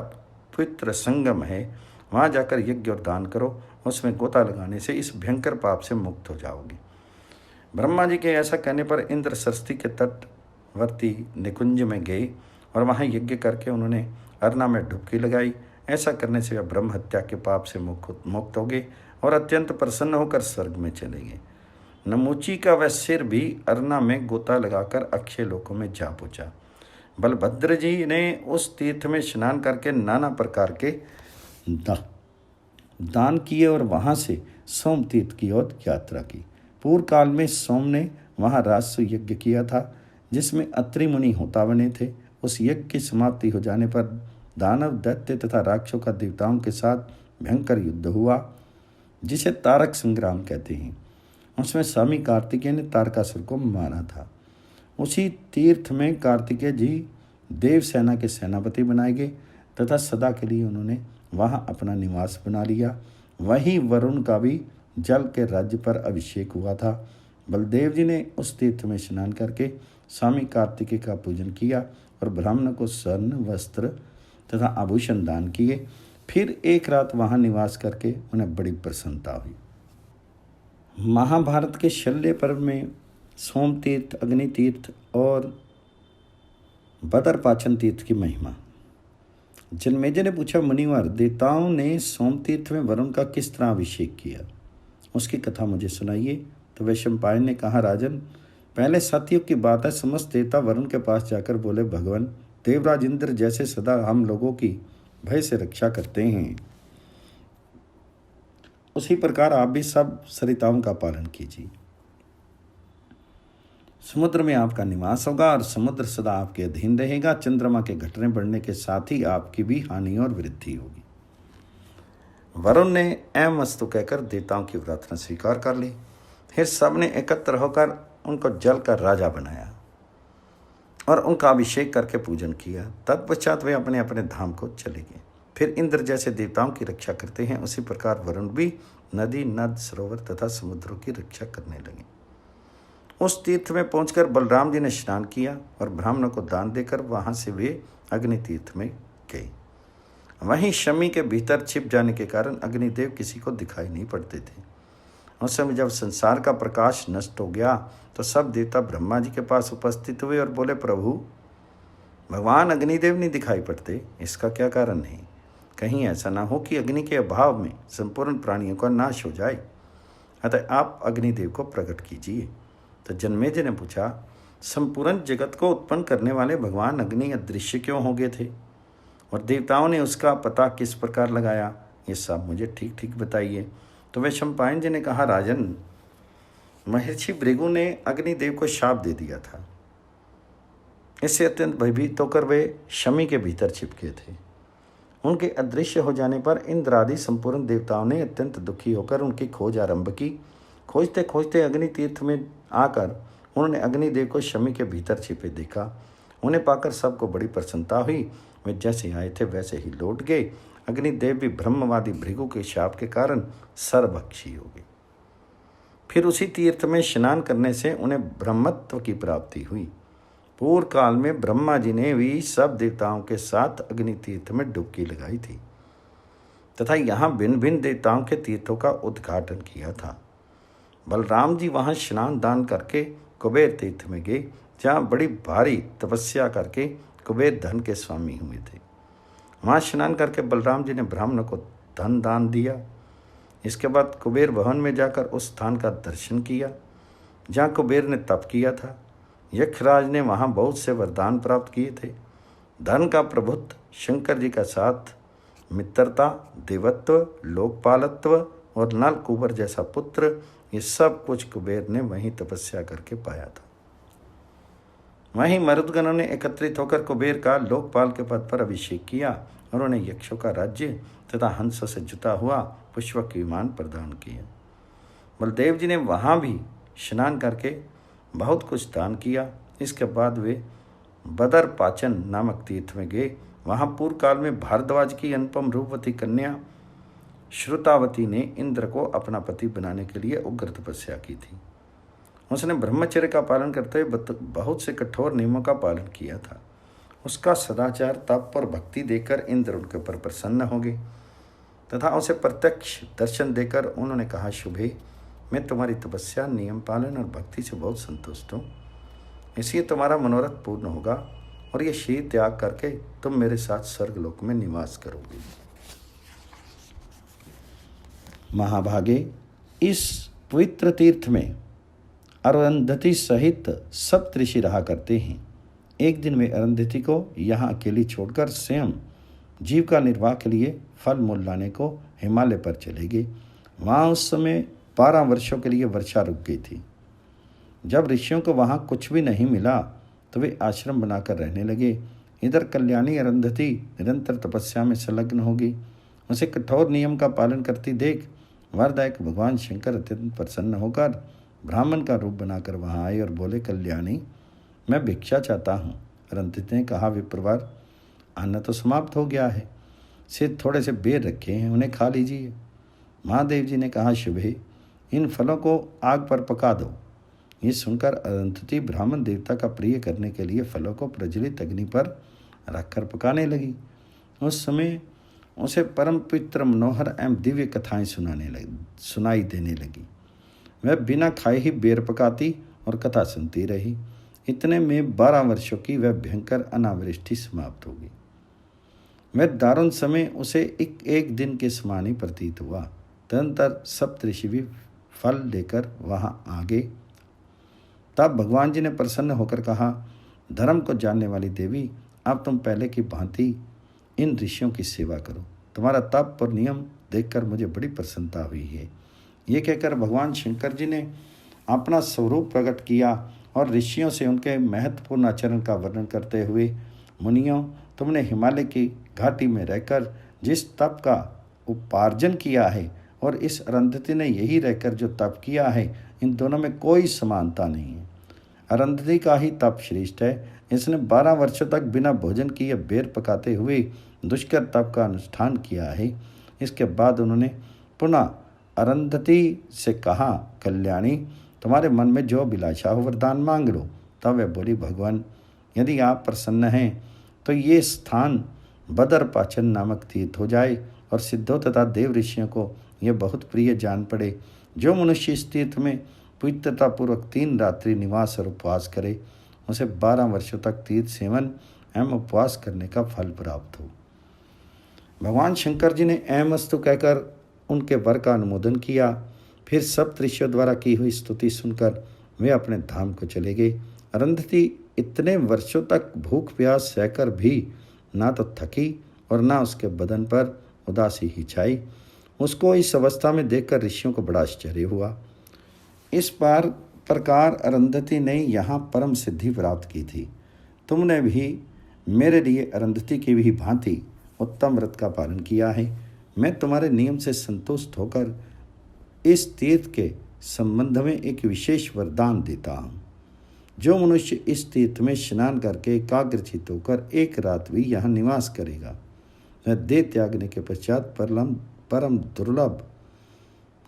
पवित्र संगम है। वहाँ जाकर यज्ञ और दान करो उसमें गोता लगाने से इस भयंकर पाप से मुक्त हो जाओगे। ब्रह्मा जी के ऐसा कहने पर इंद्र सरस्वती के तटवर्ती निकुंज में गए और वहाँ यज्ञ करके उन्होंने अरना में डुबकी लगाई। ऐसा करने से वे ब्रह्म हत्या के पाप से मुक्त हो गए और अत्यंत प्रसन्न होकर स्वर्ग में चले गए। नमूची का वह सिर भी अरना में गोता लगाकर अक्षय लोकों में जा पहुँचा। बलभद्र जी ने उस तीर्थ में स्नान करके नाना प्रकार के दान किए और वहाँ से सोम तीर्थ की ओर यात्रा की। पूर्व काल में सोम ने वहाँ राजस्व यज्ञ किया था जिसमें अत्रि मुनि होता बने थे। उस यज्ञ की समाप्ति हो जाने पर दानव, दैत्य तथा राक्षसों का देवताओं के साथ भयंकर युद्ध हुआ जिसे तारक संग्राम कहते हैं। उसमें स्वामी कार्तिकेय ने तारकासुर को मारा था। उसी तीर्थ में कार्तिकेय जी देव सेना के सेनापति बनाए गए तथा सदा के लिए उन्होंने वहाँ अपना निवास बना लिया। वहीं वरुण का भी जल के राज्य पर अभिषेक हुआ था। बलदेव जी ने उस तीर्थ में स्नान करके स्वामी कार्तिकेय का पूजन किया और ब्राह्मण को स्वर्ण, वस्त्र तथा आभूषण दान किए। फिर एक रात वहाँ निवास करके उन्हें बड़ी प्रसन्नता हुई। महाभारत के शल्य पर्व में सोम तीर्थ, अग्नि तीर्थ और बदरपाचन तीर्थ की महिमा। जन्मेजय ने पूछा, मुनिवर, देवताओं ने सोम तीर्थ में वरुण का किस तरह अभिषेक किया, उसकी कथा मुझे सुनाइए। तो वैशंपायन ने कहा, राजन, पहले सतयुग की बात है। समस्त देवता वरुण के पास जाकर बोले, भगवान, देवराज इंद्र जैसे सदा हम लोगों की भय से रक्षा करते हैं, उसी प्रकार आप भी सब सरिताओं का पालन कीजिए। समुद्र में आपका निवास होगा और समुद्र सदा आपके अधीन रहेगा। चंद्रमा के घटने बढ़ने के साथ ही आपकी भी हानि और वृद्धि होगी। वरुण ने एवं वस्तु कहकर देवताओं की प्रार्थना स्वीकार कर ली। फिर सबने एकत्र होकर उनको जल का राजा बनाया और उनका अभिषेक करके पूजन किया। तत्पश्चात वे अपने अपने धाम को चले गए। फिर इंद्र जैसे देवताओं की रक्षा करते हैं, उसी प्रकार वरुण भी नदी, नद, सरोवर तथा समुद्रों की रक्षा करने लगे। उस तीर्थ में पहुंचकर बलराम जी ने स्नान किया और ब्राह्मणों को दान देकर वहां से वे अग्नि तीर्थ में गए। वहीं शमी के भीतर छिप जाने के कारण अग्निदेव किसी को दिखाई नहीं पड़ते थे। उस समय जब संसार का प्रकाश नष्ट हो गया तो सब देवता ब्रह्मा जी के पास उपस्थित हुए और बोले, प्रभु, भगवान अग्निदेव नहीं दिखाई पड़ते, इसका क्या कारण है? कहीं ऐसा ना हो कि अग्नि के अभाव में संपूर्ण प्राणियों का नाश हो जाए, अतः आप अग्निदेव को प्रकट कीजिए। तो जन्मेजय ने पूछा, संपूर्ण जगत को उत्पन्न करने वाले भगवान अग्नि अदृश्य क्यों हो गए थे और देवताओं ने उसका पता किस प्रकार लगाया, ये सब मुझे ठीक ठीक बताइए। तो वैशंपायन जी ने कहा, राजन, महर्षि भृगु ने अग्निदेव को शाप दे दिया था। इससे अत्यंत भयभीत होकर वे शमी के भीतर छिपके थे। उनके अदृश्य हो जाने पर इंद्र आदि संपूर्ण देवताओं ने अत्यंत दुखी होकर उनकी खोज आरंभ की। खोजते खोजते अग्नि तीर्थ में आकर उन्होंने अग्निदेव को शमी के भीतर छिपे देखा। उन्हें पाकर सबको बड़ी प्रसन्नता हुई। वे जैसे आए थे वैसे ही लौट गए। अग्निदेव भी ब्रह्मवादी भृगु के शाप के कारण सर्वभक्षी हो गए। फिर उसी तीर्थ में स्नान करने से उन्हें ब्रह्मत्व की प्राप्ति हुई। पूर्व काल में ब्रह्मा जी ने भी सब देवताओं के साथ अग्नि तीर्थ में डुबकी लगाई थी तथा यहाँ भिन्न भिन्न देवताओं के तीर्थों का उद्घाटन किया था। बलराम जी वहाँ स्नान दान करके कुबेर तीर्थ में गए, जहाँ बड़ी भारी तपस्या करके कुबेर धन के स्वामी हुए थे। वहाँ स्नान करके बलराम जी ने ब्राह्मणों को धन दान दिया। इसके बाद कुबेर भवन में जाकर उस स्थान का दर्शन किया जहाँ कुबेर ने तप किया था। यक्षराज ने वहाँ बहुत से वरदान प्राप्त किए थे। धन का प्रभुत्व, शंकर जी का साथ, मित्रता, देवत्व, लोकपालत्व और नल कुबर जैसा पुत्र, ये सब कुछ कुबेर ने वहीं तपस्या करके पाया था। वहीं मरुदगणों ने एकत्रित होकर कुबेर का लोकपाल के पद पर अभिषेक किया और उन्हें यक्षों का राज्य तथा हंसों से जुता हुआ पुष्पक विमान प्रदान किया। बलदेव जी ने वहाँ भी स्नान करके बहुत कुछ दान किया। इसके बाद वे बदरपाचन नामक तीर्थ में गए। वहाँ पूर्व काल में भारद्वाज की अनुपम रूपवती कन्या श्रुतावती ने इंद्र को अपना पति बनाने के लिए उग्र तपस्या की थी। उसने ब्रह्मचर्य का पालन करते हुए बहुत से कठोर नियमों का पालन किया था। उसका सदाचार, तप और भक्ति देखकर इंद्र उनके ऊपर प्रसन्न हो गए। तथा उसे प्रत्यक्ष दर्शन देकर उन्होंने कहा, शुभे, मैं तुम्हारी तपस्या, नियम पालन और भक्ति से बहुत संतुष्ट हूँ। इसलिए तुम्हारा मनोरथ पूर्ण होगा और ये शरीर त्याग करके तुम मेरे साथ स्वर्गलोक में निवास करोगे। महाभागे, इस पवित्र तीर्थ में अरुंधति सहित सब ऋषि रहा करते हैं। एक दिन वे अरुंधति को यहाँ अकेली छोड़कर स्वयं जीविका निर्वाह के लिए फल मूल लाने को हिमालय पर चले गए। वहाँ उस समय 12 वर्षों के लिए वर्षा रुक गई थी। जब ऋषियों को वहाँ कुछ भी नहीं मिला तो वे आश्रम बनाकर रहने लगे। इधर कल्याणी अरुंधति निरंतर तपस्या में संलग्न होगी। उसे कठोर नियम का पालन करती देख वरदायक भगवान शंकर अत्यंत प्रसन्न होकर ब्राह्मण का रूप बनाकर वहाँ आए और बोले, कल्याणी, मैं भिक्षा चाहता हूँ। अरुंधति ने कहा, विप्रवर, अन्न तो समाप्त हो गया है, सिर्फ थोड़े से बेर रखे हैं, उन्हें खा लीजिए। महादेव जी ने कहा, शुभे, इन फलों को आग पर पका दो। ये सुनकर अरुंधति ब्राह्मण देवता का प्रिय करने के लिए फलों को प्रज्वलित अग्नि पर रखकर पकाने लगी। उस समय उसे परम पवित्र, मनोहर एवं दिव्य कथाएं सुनाई देने लगी। वह बिना खाए ही बेर पकाती और कथा सुनती रही। इतने में 12 वर्षों की वह भयंकर अनावृष्टि समाप्त हो गई। वह दारुण समय उसे एक दिन के समान ही प्रतीत हुआ। तदनंतर सप्तऋषि भी फल लेकर वहाँ आ गए। तब भगवान जी ने प्रसन्न होकर कहा, धर्म को जानने वाली देवी, अब तुम पहले की भांति इन ऋषियों की सेवा करो। तुम्हारा तप और नियम देखकर मुझे बड़ी प्रसन्नता हुई है। ये कहकर भगवान शंकर जी ने अपना स्वरूप प्रकट किया और ऋषियों से उनके महत्वपूर्ण आचरण का वर्णन करते हुए, मुनियों, तुमने हिमालय की घाटी में रहकर जिस तप का उपार्जन किया है और इस अरुंधति ने यही रहकर जो तप किया है, इन दोनों में कोई समानता नहीं है। अरुंधति का ही तप श्रेष्ठ है। इसने 12 वर्षों तक बिना भोजन किए बेर पकाते हुए दुष्कर तप का अनुष्ठान किया है। इसके बाद उन्होंने पुनः अरुंधति से कहा, कल्याणी, तुम्हारे मन में जो अभिलाषा हो वरदान मांग लो। तब वह बोली, भगवान, यदि आप प्रसन्न हैं तो ये स्थान बदरपाचन नामक तीर्थ हो जाए और सिद्धों तथा देव ऋषियों को यह बहुत प्रिय जान पड़े। जो मनुष्य इस तीर्थ में पवित्रतापूर्वक 3 रात्रि निवास और उपवास करे, उसे 12 वर्षों तक तीर्थ सेवन एवं उपवास करने का फल प्राप्त हो। भगवान शंकर जी ने एवमस्तु कहकर उनके वर का अनुमोदन किया। फिर सप्तऋषियों द्वारा की हुई स्तुति सुनकर वे अपने धाम को चले गए। अरुंधति इतने वर्षों तक भूख प्यास सहकर भी ना तो थकी और ना उसके बदन पर उदासी ही छाई। उसको इस अवस्था में देखकर ऋषियों को बड़ा आश्चर्य हुआ। इस प्रकार अरुंधति ने यहाँ परम सिद्धि प्राप्त की थी। तुमने भी मेरे लिए अरुंधति की भी भांति उत्तम व्रत का पालन किया है। मैं तुम्हारे नियम से संतुष्ट होकर इस तीर्थ के संबंध में एक विशेष वरदान देता हूँ। जो मनुष्य इस तीर्थ में स्नान करके एकाग्रचित्त होकर एक रात भी यहाँ निवास करेगा, वह देह त्यागने के पश्चात परम दुर्लभ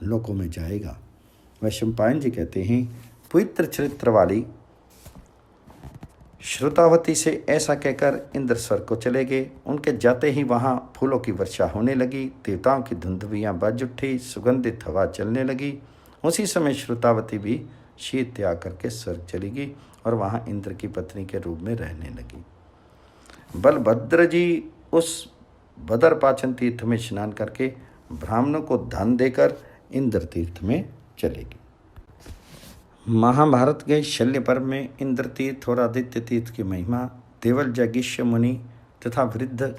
लोकों में जाएगा। वैशंपायन जी कहते हैं, पवित्र चरित्र वाली श्रुतावती से ऐसा कहकर इंद्र स्वर्ग को चले गए। उनके जाते ही वहाँ फूलों की वर्षा होने लगी, देवताओं की धुंधुवियाँ बज उठी, सुगंधित हवा चलने लगी। उसी समय श्रुतावती भी शीत त्याग करके स्वर्ग चली गई और वहाँ इंद्र की पत्नी के रूप में रहने लगी। बलभद्र जी उस बदरपाचन तीर्थ में स्नान करके ब्राह्मणों को धन देकर इंद्र तीर्थ में चले गए। महाभारत के शल्य पर्व में इंद्र तीर्थ और आदित्य तीर्थ की महिमा, देवल जगिष्य मुनि तथा वृद्ध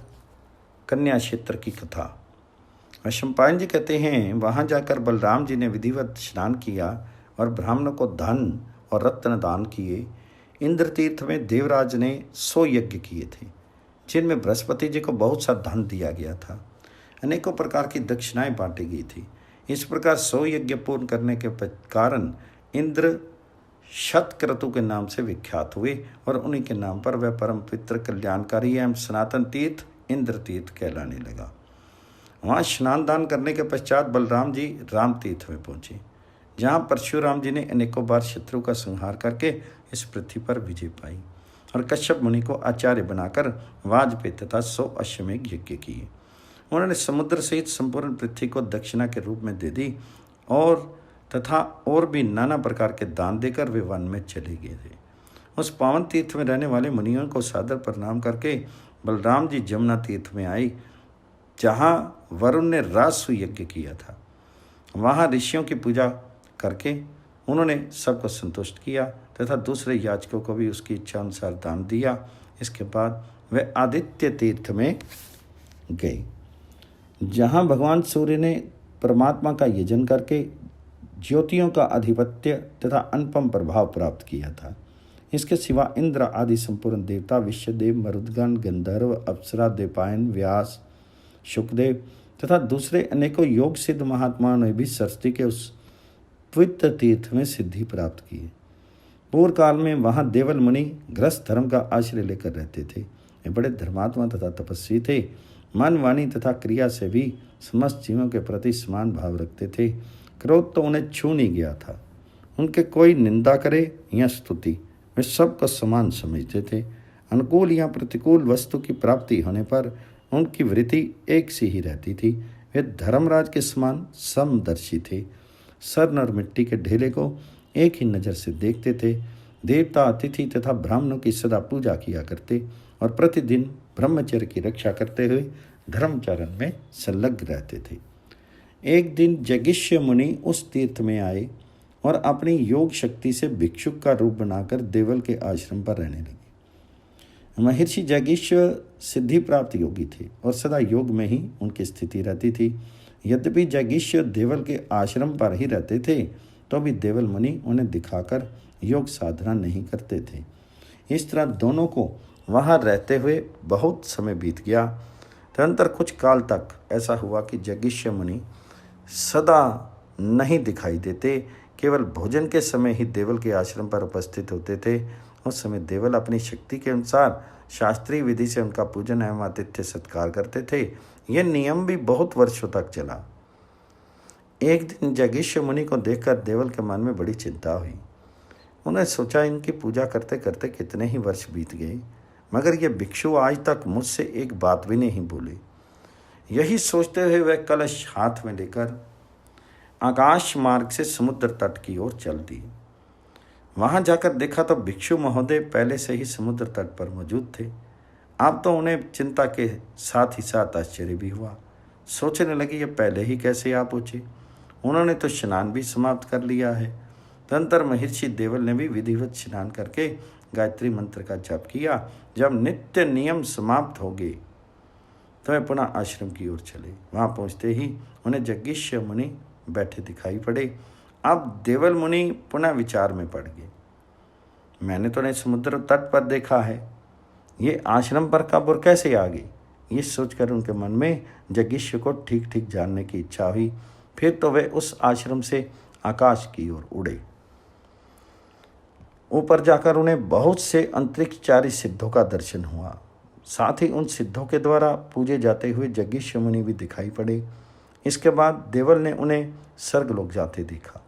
कन्या क्षेत्र की कथा। वैशंपायन जी कहते हैं, वहाँ जाकर बलराम जी ने विधिवत स्नान किया और ब्राह्मणों को धन और रत्न दान किए। इंद्र तीर्थ में देवराज ने 100 यज्ञ किए थे, जिनमें बृहस्पति जी को बहुत सा धन दिया गया था। अनेकों प्रकार की दक्षिणाएं बांटी गई थी। इस प्रकार 100 यज्ञ पूर्ण करने के कारण इंद्र शतक्रतु के नाम से विख्यात हुए और उन्हीं के नाम पर वह परम पवित्र कल्याणकारी एवं सनातन तीर्थ इंद्र तीर्थ कहलाने लगा। वहाँ स्नान दान करने के पश्चात बलराम जी राम तीर्थ में पहुँचे, जहाँ परशुराम जी ने अनेकों बार शत्रु का संहार करके इस पृथ्वी पर विजय पाई और कश्यप मुनि को आचार्य बनाकर वाजपेयी तथा 100 अश्वमेध यज्ञ किए। उन्होंने समुद्र सहित संपूर्ण पृथ्वी को दक्षिणा के रूप में दे दी और भी नाना प्रकार के दान देकर वे वन में चले गए थे। उस पावन तीर्थ में रहने वाले मुनियों को सादर प्रणाम करके बलराम जी जमुना तीर्थ में आए, जहाँ वरुण ने राजसूय यज्ञ किया था। वहाँ ऋषियों की पूजा करके उन्होंने सबको संतुष्ट किया तथा दूसरे याचकों को भी उसकी इच्छा अनुसार दान दिया। इसके बाद वे आदित्य तीर्थ में गए, जहाँ भगवान सूर्य ने परमात्मा का यजन करके ज्योतियों का आधिपत्य तथा अनुपम प्रभाव प्राप्त किया था। इसके सिवा इंद्र आदि संपूर्ण देवता, विश्वदेव, मरुदगण, गंधर्व, अप्सरा, द्वैपायन, व्यास, शुकदेव तथा दूसरे अनेकों योग सिद्ध महात्माओं ने भी सरस्वती के उस पवित्र तीर्थ में सिद्धि प्राप्त की। पूर्व काल में वहाँ देवल मुनि गृहस्थ धर्म का आश्रय लेकर रहते थे। वे बड़े धर्मात्मा तथा तपस्वी थे। मन, वाणी तथा क्रिया से भी समस्त जीवों के प्रति समान भाव रखते थे। क्रोध तो उन्हें छू नहीं गया था। उनके कोई निंदा करे या स्तुति, वे सबको समान समझते थे। अनुकूल या प्रतिकूल वस्तु की प्राप्ति होने पर उनकी वृत्ति एक सी ही रहती थी। वे धर्मराज के समान समदर्शी थे। स्वर्ण और मिट्टी के ढेले को एक ही नज़र से देखते थे। देवता, अतिथि तथा ब्राह्मणों की सदा पूजा किया करते और प्रतिदिन ब्रह्मचर्य की रक्षा करते हुए धर्मचरण में संलग्न रहते थे। एक दिन जगिष्य मुनि उस तीर्थ में आए और अपनी योग शक्ति से भिक्षुक का रूप बनाकर देवल के आश्रम पर रहने लगे। महर्षि जगिष्य सिद्धि प्राप्त योगी थे और सदा योग में ही उनकी स्थिति रहती थी। यद्यपि जगिष्य देवल के आश्रम पर ही रहते थे, तो भी देवल मुनि उन्हें दिखाकर योग साधना नहीं करते थे। इस तरह दोनों को वहाँ रहते हुए बहुत समय बीत गया। तदनंतर कुछ काल तक ऐसा हुआ कि जगिष्य मुनि सदा नहीं दिखाई देते, केवल भोजन के समय ही देवल के आश्रम पर उपस्थित होते थे। उस समय देवल अपनी शक्ति के अनुसार शास्त्रीय विधि से उनका पूजन एवं आतिथ्य सत्कार करते थे। यह नियम भी बहुत वर्षों तक चला। एक दिन जगिष्य मुनि को देखकर देवल के मन में बड़ी चिंता हुई। उन्हें सोचा, इनकी पूजा करते करते कितने ही वर्ष बीत गए, मगर ये भिक्षु आज तक मुझसे एक बात भी नहीं बोले। यही सोचते हुए वह कलश हाथ में लेकर आकाश मार्ग से समुद्र तट की ओर चल दिए। वहां जाकर देखा तो भिक्षु महोदय पहले से ही समुद्र तट पर मौजूद थे। अब तो उन्हें चिंता के साथ ही साथ आश्चर्य भी हुआ। सोचने लगे, ये पहले ही कैसे आ पहुंचे? उन्होंने तो स्नान भी समाप्त कर लिया है। तदनंतर महर्षि देवल ने भी विधिवत स्नान करके गायत्री मंत्र का जप किया। जब नित्य नियम समाप्त हो गए तो वे पुनः आश्रम की ओर चले। वहां पहुंचते ही उन्हें जगिष्य मुनि बैठे दिखाई पड़े। अब देवल मुनि पुनः विचार में पड़ गए। मैंने तो उन्हें समुद्र तट पर देखा है, ये आश्रम पर कब और कैसे आ गए? ये सोचकर उनके मन में जगिष्य को ठीक ठीक जानने की इच्छा हुई। फिर तो वे उस आश्रम से आकाश की ओर उड़े। ऊपर जाकर उन्हें बहुत से अंतरिक्षचारी सिद्धों का दर्शन हुआ। साथ ही उन सिद्धों के द्वारा पूजे जाते हुए जगिष्य मुनि भी दिखाई पड़े। इसके बाद देवल ने उन्हें स्वर्गलोक जाते देखा।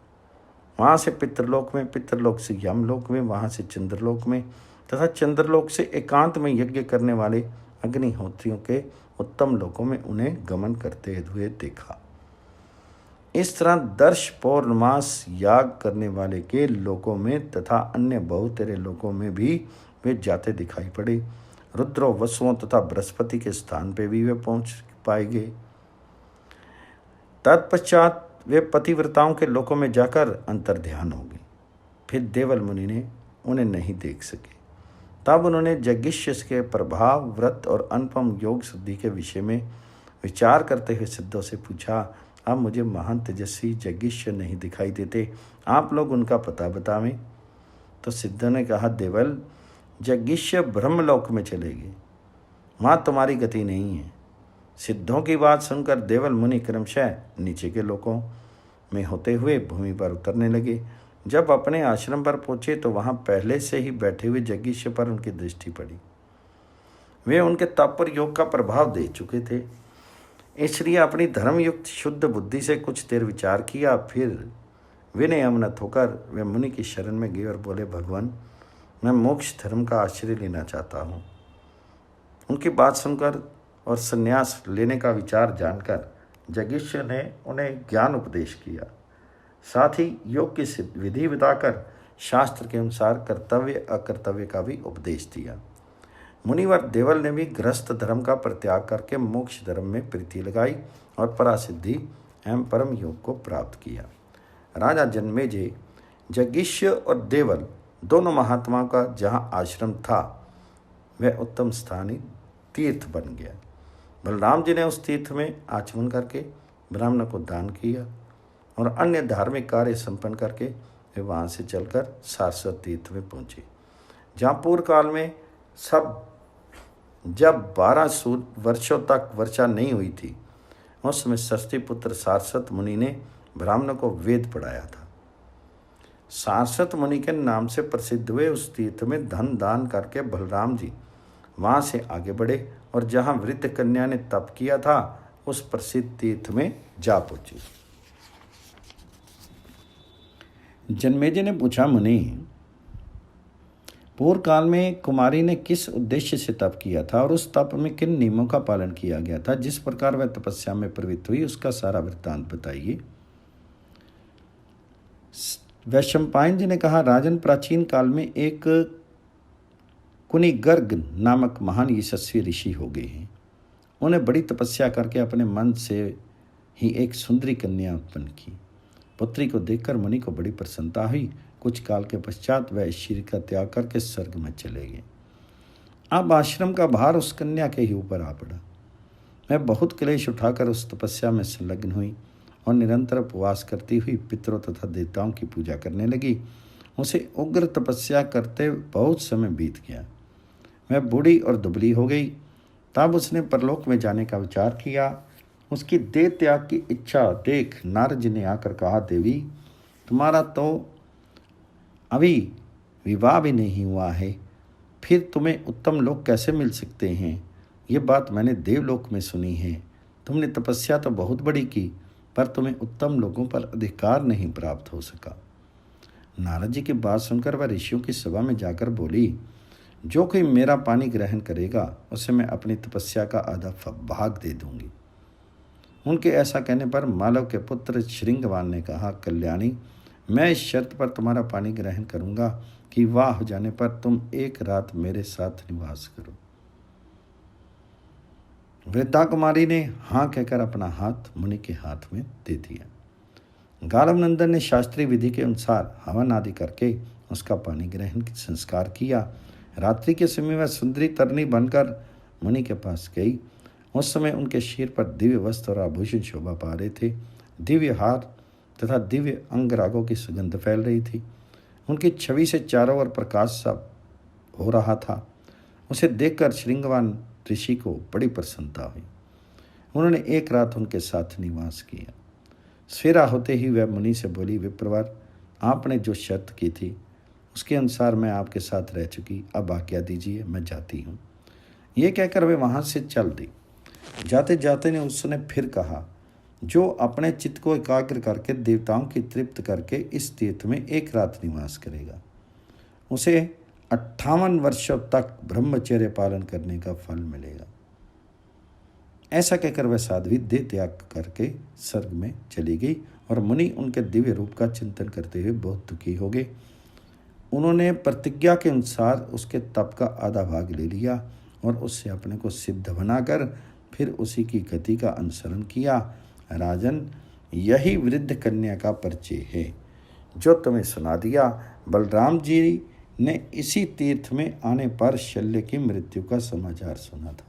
वहाँ से पितृलोक में, पितृलोक से यमलोक में, वहाँ से चंद्रलोक में तथा चंद्रलोक से एकांत में यज्ञ करने वाले अग्निहोत्रियों के उत्तम लोकों में उन्हें गमन करते हुए देखा। इस तरह दर्श पौर्णमास याग करने वाले के लोकों में तथा अन्य बहुतेरे लोकों में भी वे जाते दिखाई पड़े। रुद्रों, वसुओं तथा बृहस्पति के स्थान पे भी वे पहुंच पाए गए। तत्पश्चात वे पतिव्रताओं के लोकों में जाकर अंतर्ध्यान हो गए। फिर देवल मुनि ने उन्हें नहीं देख सके। तब उन्होंने जगिष्य के प्रभाव, व्रत और अनुपम योग सिद्धि के विषय में विचार करते हुए सिद्धों से पूछा, अब मुझे महान तेजस्वी जगिष्य नहीं दिखाई देते, आप लोग उनका पता बतावें। तो सिद्धों ने कहा, देवल, जगिष्य ब्रह्मलोक में चले गए, वहाँ तुम्हारी गति नहीं है। सिद्धों की बात सुनकर देवल मुनि क्रमशः नीचे के लोकों में होते हुए भूमि पर उतरने लगे। जब अपने आश्रम पर पहुंचे तो वहां पहले से ही बैठे हुए जगिष्य पर उनकी दृष्टि पड़ी। वे उनके तप पर योग का प्रभाव दे चुके थे, इसलिए अपनी धर्मयुक्त शुद्ध बुद्धि से कुछ देर विचार किया। फिर विनय अवनत होकर वे मुनि की शरण में गए और बोले, भगवान, मैं मोक्ष धर्म का आश्रय लेना चाहता हूँ। उनकी बात सुनकर और संन्यास लेने का विचार जानकर यज्ञेश्वर ने उन्हें ज्ञान उपदेश किया। साथ ही योग की विधि बताकर शास्त्र के अनुसार कर्तव्य अकर्तव्य का भी उपदेश दिया। मुनिवर देवल ने भी गृहस्थ धर्म का परित्याग करके मोक्ष धर्म में प्रीति लगाई और परासिद्धि एवं परम योग को प्राप्त किया। राजा जन्मेजय, यज्ञेश्वर और देवल दोनों महात्माओं का जहाँ आश्रम था वह उत्तम स्थानीय तीर्थ बन गया। बलराम जी ने उस तीर्थ में आचमन करके ब्राह्मण को दान किया और अन्य धार्मिक कार्य संपन्न करके वे वहाँ से चलकर सारस्वत तीर्थ में पहुँचे, जहाँ पूर्व काल में जब 12 वर्षों तक वर्षा नहीं हुई थी, उस समय सरस्वती पुत्र सारस्वत मुनि ने ब्राह्मण को वेद पढ़ाया था। सारस्वत मुनि के नाम से प्रसिद्ध हुए उस तीर्थ में धन दान करके बलराम जी वहाँ से आगे बढ़े और जहाँ वृद्ध कन्या ने तप किया था उस प्रसिद्ध तीर्थ में जा पहुँचे। जन्मेजय ने पूछा, मुनि, पूर्व काल में कुमारी ने किस उद्देश्य से तप किया था और उस तप में किन नियमों का पालन किया गया था? जिस प्रकार वह तपस्या में प्रवृत्त हुई उसका सारा वृत्तांत बताइए। वैशंपायन जी ने कहा, राजन, प्राचीन काल में एक कुनिगर्ग नामक महान यशस्वी ऋषि हो गए हैं। उन्हें बड़ी तपस्या करके अपने मन से ही एक सुंदरी कन्या उत्पन्न की। पुत्री को देखकर मुनि को बड़ी प्रसन्नता हुई। कुछ काल के पश्चात वह इस शरीर का त्याग करके स्वर्ग में चले गए। अब आश्रम का भार उस कन्या के ही ऊपर आ पड़ा। मैं बहुत क्लेश उठाकर उस तपस्या में संलग्न हुई और निरंतर उपवास करती हुई पितरों तथा देवताओं की पूजा करने लगी। उसे उग्र तपस्या करते बहुत समय बीत गया। वह बूढ़ी और दुबली हो गई। तब उसने परलोक में जाने का विचार किया। उसकी देह त्याग की इच्छा देख नारद जी ने आकर कहा, देवी, तुम्हारा तो अभी विवाह भी नहीं हुआ है, फिर तुम्हें उत्तम लोक कैसे मिल सकते हैं? ये बात मैंने देवलोक में सुनी है। तुमने तपस्या तो बहुत बड़ी की, पर तुम्हें उत्तम लोगों पर अधिकार नहीं प्राप्त हो सका। नारद जी की बात सुनकर वह ऋषियों की सभा में जाकर बोली, जो कोई मेरा पानी ग्रहण करेगा उसे मैं अपनी तपस्या का आधा भाग दे दूंगी। उनके ऐसा कहने पर मालव के पुत्र श्रृंगवान ने कहा, कल्याणी, मैं इस शर्त पर तुम्हारा पानी ग्रहण करूंगा कि विवाह हो जाने पर तुम एक रात मेरे साथ निवास करो। वृद्धा कुमारी ने हाँ कहकर अपना हाथ मुनि के हाथ में दे दिया। गालव नंदन ने शास्त्रीय विधि के अनुसार हवन आदि करके उसका पानी ग्रहण संस्कार किया। रात्रि के समय वह सुंदरी तरनी बनकर मुनि के पास गई। उस समय उनके सिर पर दिव्य वस्त्र और आभूषण शोभा पा रहे थे। दिव्य हार तथा दिव्य अंगरागों की सुगंध फैल रही थी। उनकी छवि से चारों ओर प्रकाश सा हो रहा था। उसे देखकर श्रृंगवान ऋषि को बड़ी प्रसन्नता हुई। उन्होंने एक रात उनके साथ निवास किया। सवेरा होते ही वह मुनि से बोली, विप्रवर, आपने जो शर्त की थी उसके अनुसार मैं आपके साथ रह चुकी, अब आज्ञा दीजिए, मैं जाती हूँ। ये कहकर वे वहाँ से चल दी। जाते जाते ने उसने फिर कहा, जो अपने चित्त को एकाग्र करके देवताओं की तृप्त करके इस तीर्थ में एक रात निवास करेगा, उसे 58 वर्षों तक ब्रह्मचर्य पालन करने का फल मिलेगा। ऐसा कहकर वह साध्वी देह त्याग करके स्वर्ग में चली गई और मुनि उनके दिव्य रूप का चिंतन करते हुए बहुत दुखी हो गए। उन्होंने प्रतिज्ञा के अनुसार उसके तप का आधा भाग ले लिया और उससे अपने को सिद्ध बनाकर फिर उसी की गति का अनुसरण किया। राजन, यही वृद्ध कन्या का परिचय है जो तुम्हें सुना दिया। बलराम जी ने इसी तीर्थ में आने पर शल्य की मृत्यु का समाचार सुना था।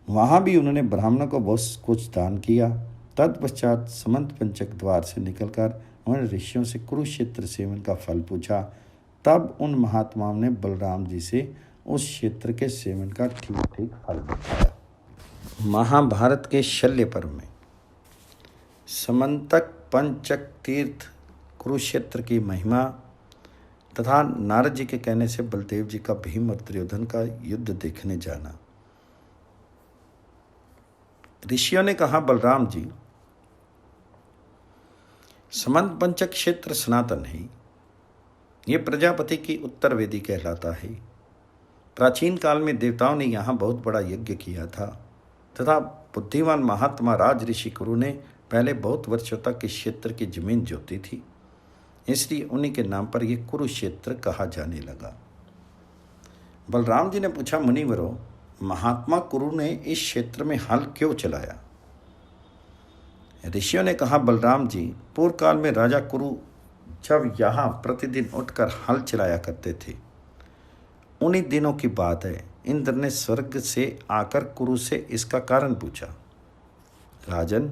वहां भी उन्होंने ब्राह्मणों को बहुत कुछ दान किया। तत्पश्चात समंत पंचक द्वार से निकलकर उन्होंने ऋषियों से कुरुक्षेत्र सेवन का फल पूछा। तब उन महात्माओं ने बलराम जी से उस क्षेत्र के सेवन का ठीक ठीक फल बताया। महाभारत के शल्य पर्व में समंतक पंचक तीर्थ कुरुक्षेत्र की महिमा तथा नारद जी के कहने से बलदेव जी का भीम और दुर्योधन का युद्ध देखने जाना। ऋषियों ने कहा, बलराम जी, समंत पंचक क्षेत्र सनातन है। ये प्रजापति की उत्तर वेदी कहलाता है। प्राचीन काल में देवताओं ने यहाँ बहुत बड़ा यज्ञ किया था तथा बुद्धिमान महात्मा राज ऋषि कुरु ने पहले बहुत वर्षों तक इस क्षेत्र की जमीन जोती थी, इसलिए उन्हीं के नाम पर यह कुरुक्षेत्र कहा जाने लगा। बलराम जी ने पूछा, मुनिवरों, महात्मा कुरु ने इस क्षेत्र में हल क्यों चलाया? ऋषियों ने कहा, बलराम जी, पूर्व काल में राजा कुरु जब यहाँ प्रतिदिन उठकर हल चलाया करते थे, उन्हीं दिनों की बात है, इंद्र ने स्वर्ग से आकर कुरु से इसका कारण पूछा। राजन,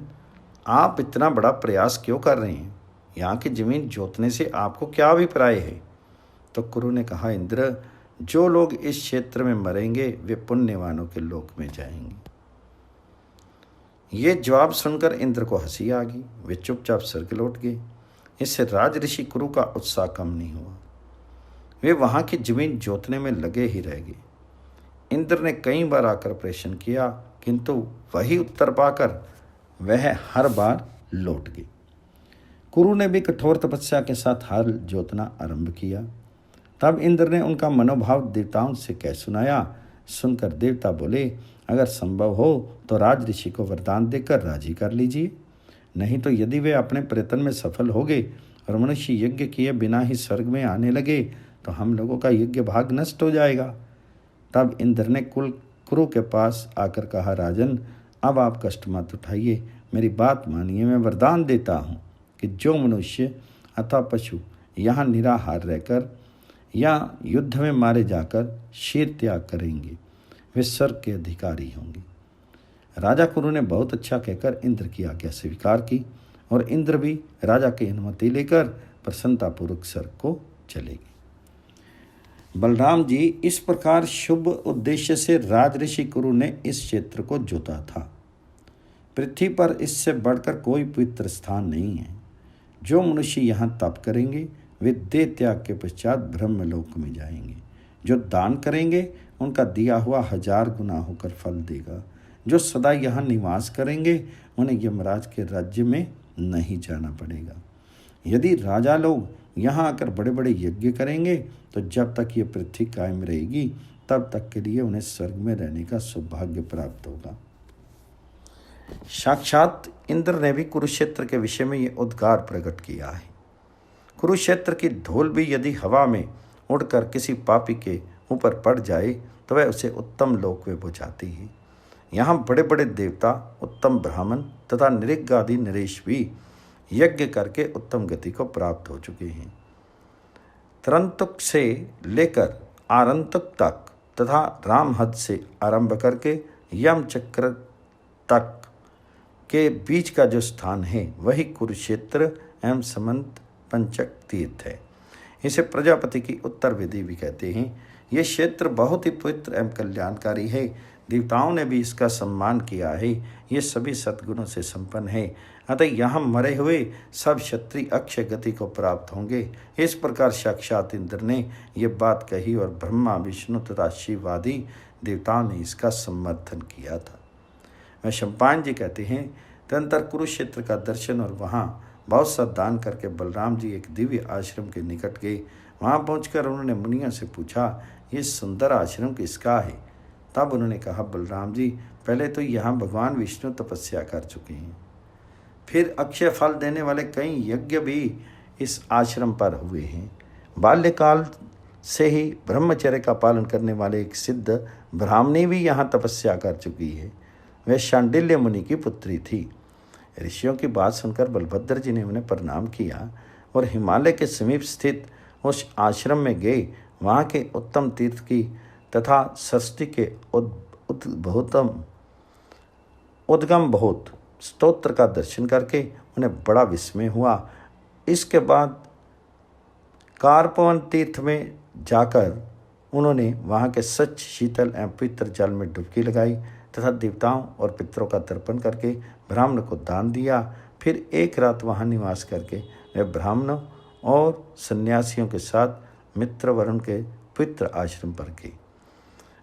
आप इतना बड़ा प्रयास क्यों कर रहे हैं? यहाँ की जमीन जोतने से आपको क्या अभिप्राय है? तो कुरु ने कहा, इंद्र, जो लोग इस क्षेत्र में मरेंगे वे पुण्यवानों के लोक में जाएंगे। ये जवाब सुनकर इंद्र को हंसी आ गई। वे चुपचाप स्वर्ग लौट गए। इससे राज ऋषि कुरु का उत्साह कम नहीं हुआ। वे वहाँ की जमीन जोतने में लगे ही रह गए। इंद्र ने कई बार आकर प्रश्न किया, किंतु वही उत्तर पाकर वह हर बार लौट गए। कुरु ने भी कठोर तपस्या के साथ हल जोतना आरंभ किया। तब इंद्र ने उनका मनोभाव देवताओं से कह सुनाया। सुनकर देवता बोले, अगर संभव हो तो राज ऋषि को वरदान देकर राजी कर लीजिए, नहीं तो यदि वे अपने प्रयत्न में सफल हो गए और मनुष्य यज्ञ किए बिना ही स्वर्ग में आने लगे तो हम लोगों का यज्ञ भाग नष्ट हो जाएगा। तब इंद्र ने कुरु के पास आकर कहा, राजन, अब आप कष्ट मत उठाइए, मेरी बात मानिए। मैं वरदान देता हूँ कि जो मनुष्य अथवा पशु यहाँ निराहार रहकर या युद्ध में मारे जाकर शीर त्याग करेंगे वे स्वर्ग के अधिकारी होंगे। राजा कुरु ने बहुत अच्छा कहकर इंद्र की आज्ञा स्वीकार की और इंद्र भी राजा की अनुमति लेकर प्रसन्नतापूर्वक स्वर्ग को चले गए। बलराम जी, इस प्रकार शुभ उद्देश्य से राज ऋषि कुरु ने इस क्षेत्र को जोता था। पृथ्वी पर इससे बढ़कर कोई पवित्र स्थान नहीं है। जो मनुष्य यहाँ तप करेंगे वे देह त्याग के पश्चात ब्रह्मलोक में जाएंगे। जो दान करेंगे उनका दिया हुआ 1000 गुना होकर फल देगा। जो सदा यहाँ निवास करेंगे उन्हें यमराज के राज्य में नहीं जाना पड़ेगा। यदि राजा लोग यहाँ आकर बड़े बड़े यज्ञ करेंगे तो जब तक ये पृथ्वी कायम रहेगी तब तक के लिए उन्हें स्वर्ग में रहने का सौभाग्य प्राप्त होगा। साक्षात इंद्र ने भी कुरुक्षेत्र के विषय में ये उद्गार प्रकट किया है। कुरुक्षेत्र की धूल भी यदि हवा में उड़कर किसी पापी के ऊपर पड़ जाए तो वह उसे उत्तम लोक में पहुँचाती है। यहाँ बड़े बड़े देवता, उत्तम ब्राह्मण तथा नृग आदि नरेश भी यज्ञ करके उत्तम गति को प्राप्त हो चुके हैं। त्रंतुक से लेकर आरंतक तक तथा रामहद से आरंभ करके यम चक्र तक के बीच का जो स्थान है वही कुरुक्षेत्र एवं समंत पंचक तीर्थ है। इसे प्रजापति की उत्तर वेदी भी कहते हैं। यह क्षेत्र बहुत ही पवित्र एवं कल्याणकारी है। देवताओं ने भी इसका सम्मान किया है। ये सभी सद्गुणों से संपन्न है। अतः यहाँ मरे हुए सब क्षत्रिय अक्षय गति को प्राप्त होंगे। इस प्रकार साक्षात इंद्र ने ये बात कही और ब्रह्मा, विष्णु तथा शिव आदि देवताओं ने इसका समर्थन किया था। वह शंपायन जी कहते हैं, तदनंतर कुरुक्षेत्र का दर्शन और वहाँ बहुत सा दान करके बलराम जी एक दिव्य आश्रम के निकट गए। वहाँ पहुंचकर उन्होंने मुनियों से पूछा, ये सुंदर आश्रम किसका है? तब उन्होंने कहा, बलराम जी, पहले तो यहाँ भगवान विष्णु तपस्या कर चुके हैं, फिर अक्षय फल देने वाले कई यज्ञ भी इस आश्रम पर हुए हैं। बाल्यकाल से ही ब्रह्मचर्य का पालन करने वाले एक सिद्ध ब्राह्मणी भी यहाँ तपस्या कर चुकी है। वह शांडिल्य मुनि की पुत्री थी। ऋषियों की बात सुनकर बलभद्र जी ने उन्हें प्रणाम किया और हिमालय के समीप स्थित उस आश्रम में गए। वहाँ के उत्तम तीर्थ की तथा सरस्वती के उद्गम बहुत स्तोत्र का दर्शन करके उन्हें बड़ा विस्मय हुआ। इसके बाद कारपवन तीर्थ में जाकर उन्होंने वहाँ के स्वच्छ शीतल एवं पवित्र जल में डुबकी लगाई तथा देवताओं और पितरों का तर्पण करके ब्राह्मण को दान दिया। फिर एक रात वहाँ निवास करके वे ब्राह्मणों और सन्यासियों के साथ मित्रवरुण के पवित्र आश्रम पर गए।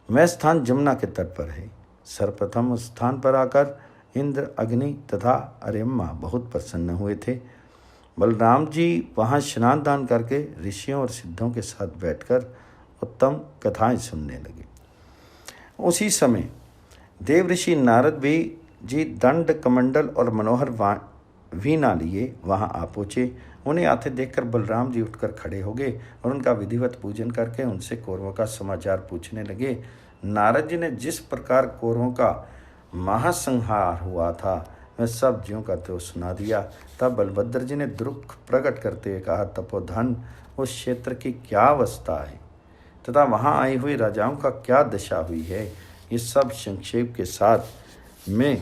वह स्थान जमुना के तट पर है। सर्वप्रथम उस स्थान पर आकर इंद्र, अग्नि तथा अरेम्मा बहुत प्रसन्न हुए थे। बलराम जी वहाँ स्नान दान करके ऋषियों और सिद्धों के साथ बैठकर उत्तम कथाएं सुनने लगे। उसी समय देव ऋषि नारद भी जी दंड कमंडल और मनोहर वीणा लिए वहाँ आ पहुँचे। उन्हें आते देखकर बलराम जी उठकर खड़े हो गए और उनका विधिवत पूजन करके उनसे कौरवों का समाचार पूछने लगे। नारद जी ने जिस प्रकार कौरवों का महासंहार हुआ था वह सब ज्यों का त्यों सुना दिया। तब बलभद्र जी ने दुख प्रकट करते हुए कहा, तपोधन, उस क्षेत्र की क्या अवस्था है तथा वहाँ आए हुए राजाओं का क्या दशा हुई है, ये सब संक्षेप के साथ मैं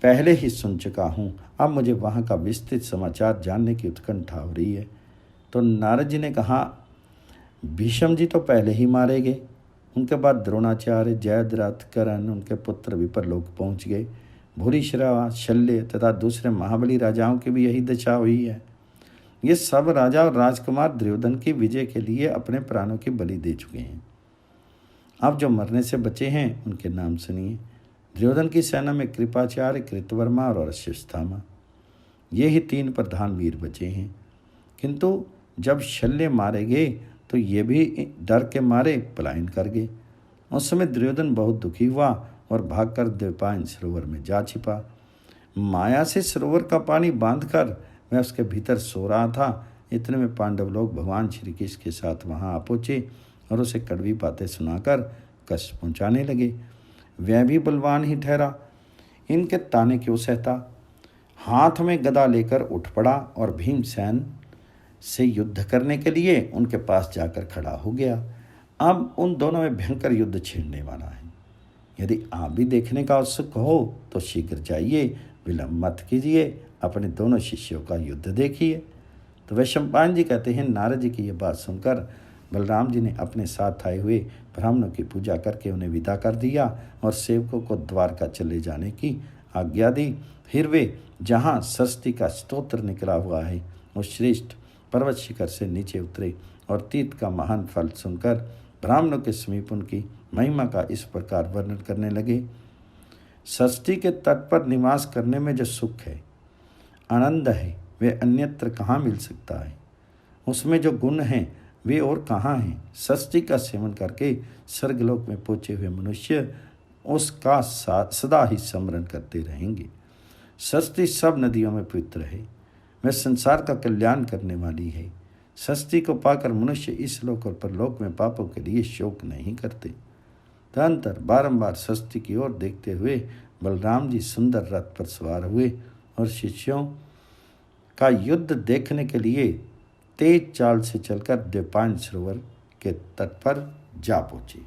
पहले ही सुन चुका हूँ। अब मुझे वहाँ का विस्तृत समाचार जानने की उत्कंठा हो रही है। तो नारद जी ने कहा, भीष्म जी तो पहले ही मारे गए, उनके बाद द्रोणाचार्य, जयद्रथ, कर्ण, उनके पुत्र विप्रलोक पहुँच गए। भूरिश्रवा, शल्य तथा दूसरे महाबली राजाओं की भी यही दशा हुई है। ये सब राजा और राजकुमार दुर्योधन की विजय के लिए अपने प्राणों की बलि दे चुके हैं। अब जो मरने से बचे हैं उनके नाम सुनिए। दुर्योधन की सेना में कृपाचार्य, कृतवर्मा और अश्वत्थामा, ये ही 3 प्रधान वीर बचे हैं। किंतु जब शल्य मारे गए तो ये भी डर के मारे पलायन कर गए। उस समय दुर्योधन बहुत दुखी हुआ और भागकर द्वैपायन सरोवर में जा छिपा। माया से सरोवर का पानी बांधकर वह उसके भीतर सो रहा था। इतने में पांडव लोग भगवान श्री कृष्ण के साथ वहां आ पहुंचे और उसे कड़वी बातें सुनाकर कष्ट पहुंचाने लगे। वह भी बलवान ही ठहरा, इनके ताने क्यों सहता। हाथ में गदा लेकर उठ पड़ा और भीमसेन से युद्ध करने के लिए उनके पास जाकर खड़ा हो गया। अब उन दोनों में भयंकर युद्ध छिड़ने वाला है। यदि आप भी देखने का उत्सुक हो तो शीघ्र जाइए, विलंब मत कीजिए, अपने दोनों शिष्यों का युद्ध देखिए। तो वैशंपायन जी कहते हैं, नारद जी की यह बात सुनकर बलराम जी ने अपने साथ आए हुए ब्राह्मणों की पूजा करके उन्हें विदा कर दिया और सेवकों को द्वारका चले जाने की आज्ञा दी। फिर वे जहाँ सरस्वती का स्तोत्र निकला हुआ है उस श्रेष्ठ पर्वत शिखर से नीचे उतरे और तीर्थ का महान फल सुनकर ब्राह्मणों के समीप उनकी महिमा का इस प्रकार वर्णन करने लगे। सरस्वती के तट पर निवास करने में जो सुख है, आनंद है, वे अन्यत्र कहाँ मिल सकता है। उसमें जो गुण हैं वे और कहाँ हैं। सरस्वती का सेवन करके स्वर्गलोक में पहुँचे हुए मनुष्य उसका सदा ही स्मरण करते रहेंगे। सरस्वती सब नदियों में पवित्र है, वह संसार का कल्याण करने वाली है। सरस्वती को पाकर मनुष्य इस लोक और परलोक में पापों के लिए शोक नहीं करते। तदंतर बारंबार सरस्वती की ओर देखते हुए बलराम जी सुंदर रथ पर सवार हुए और शिष्यों का युद्ध देखने के लिए तेज चाल से चलकर द्वैपायन सरोवर के तट पर जा पहुंचे।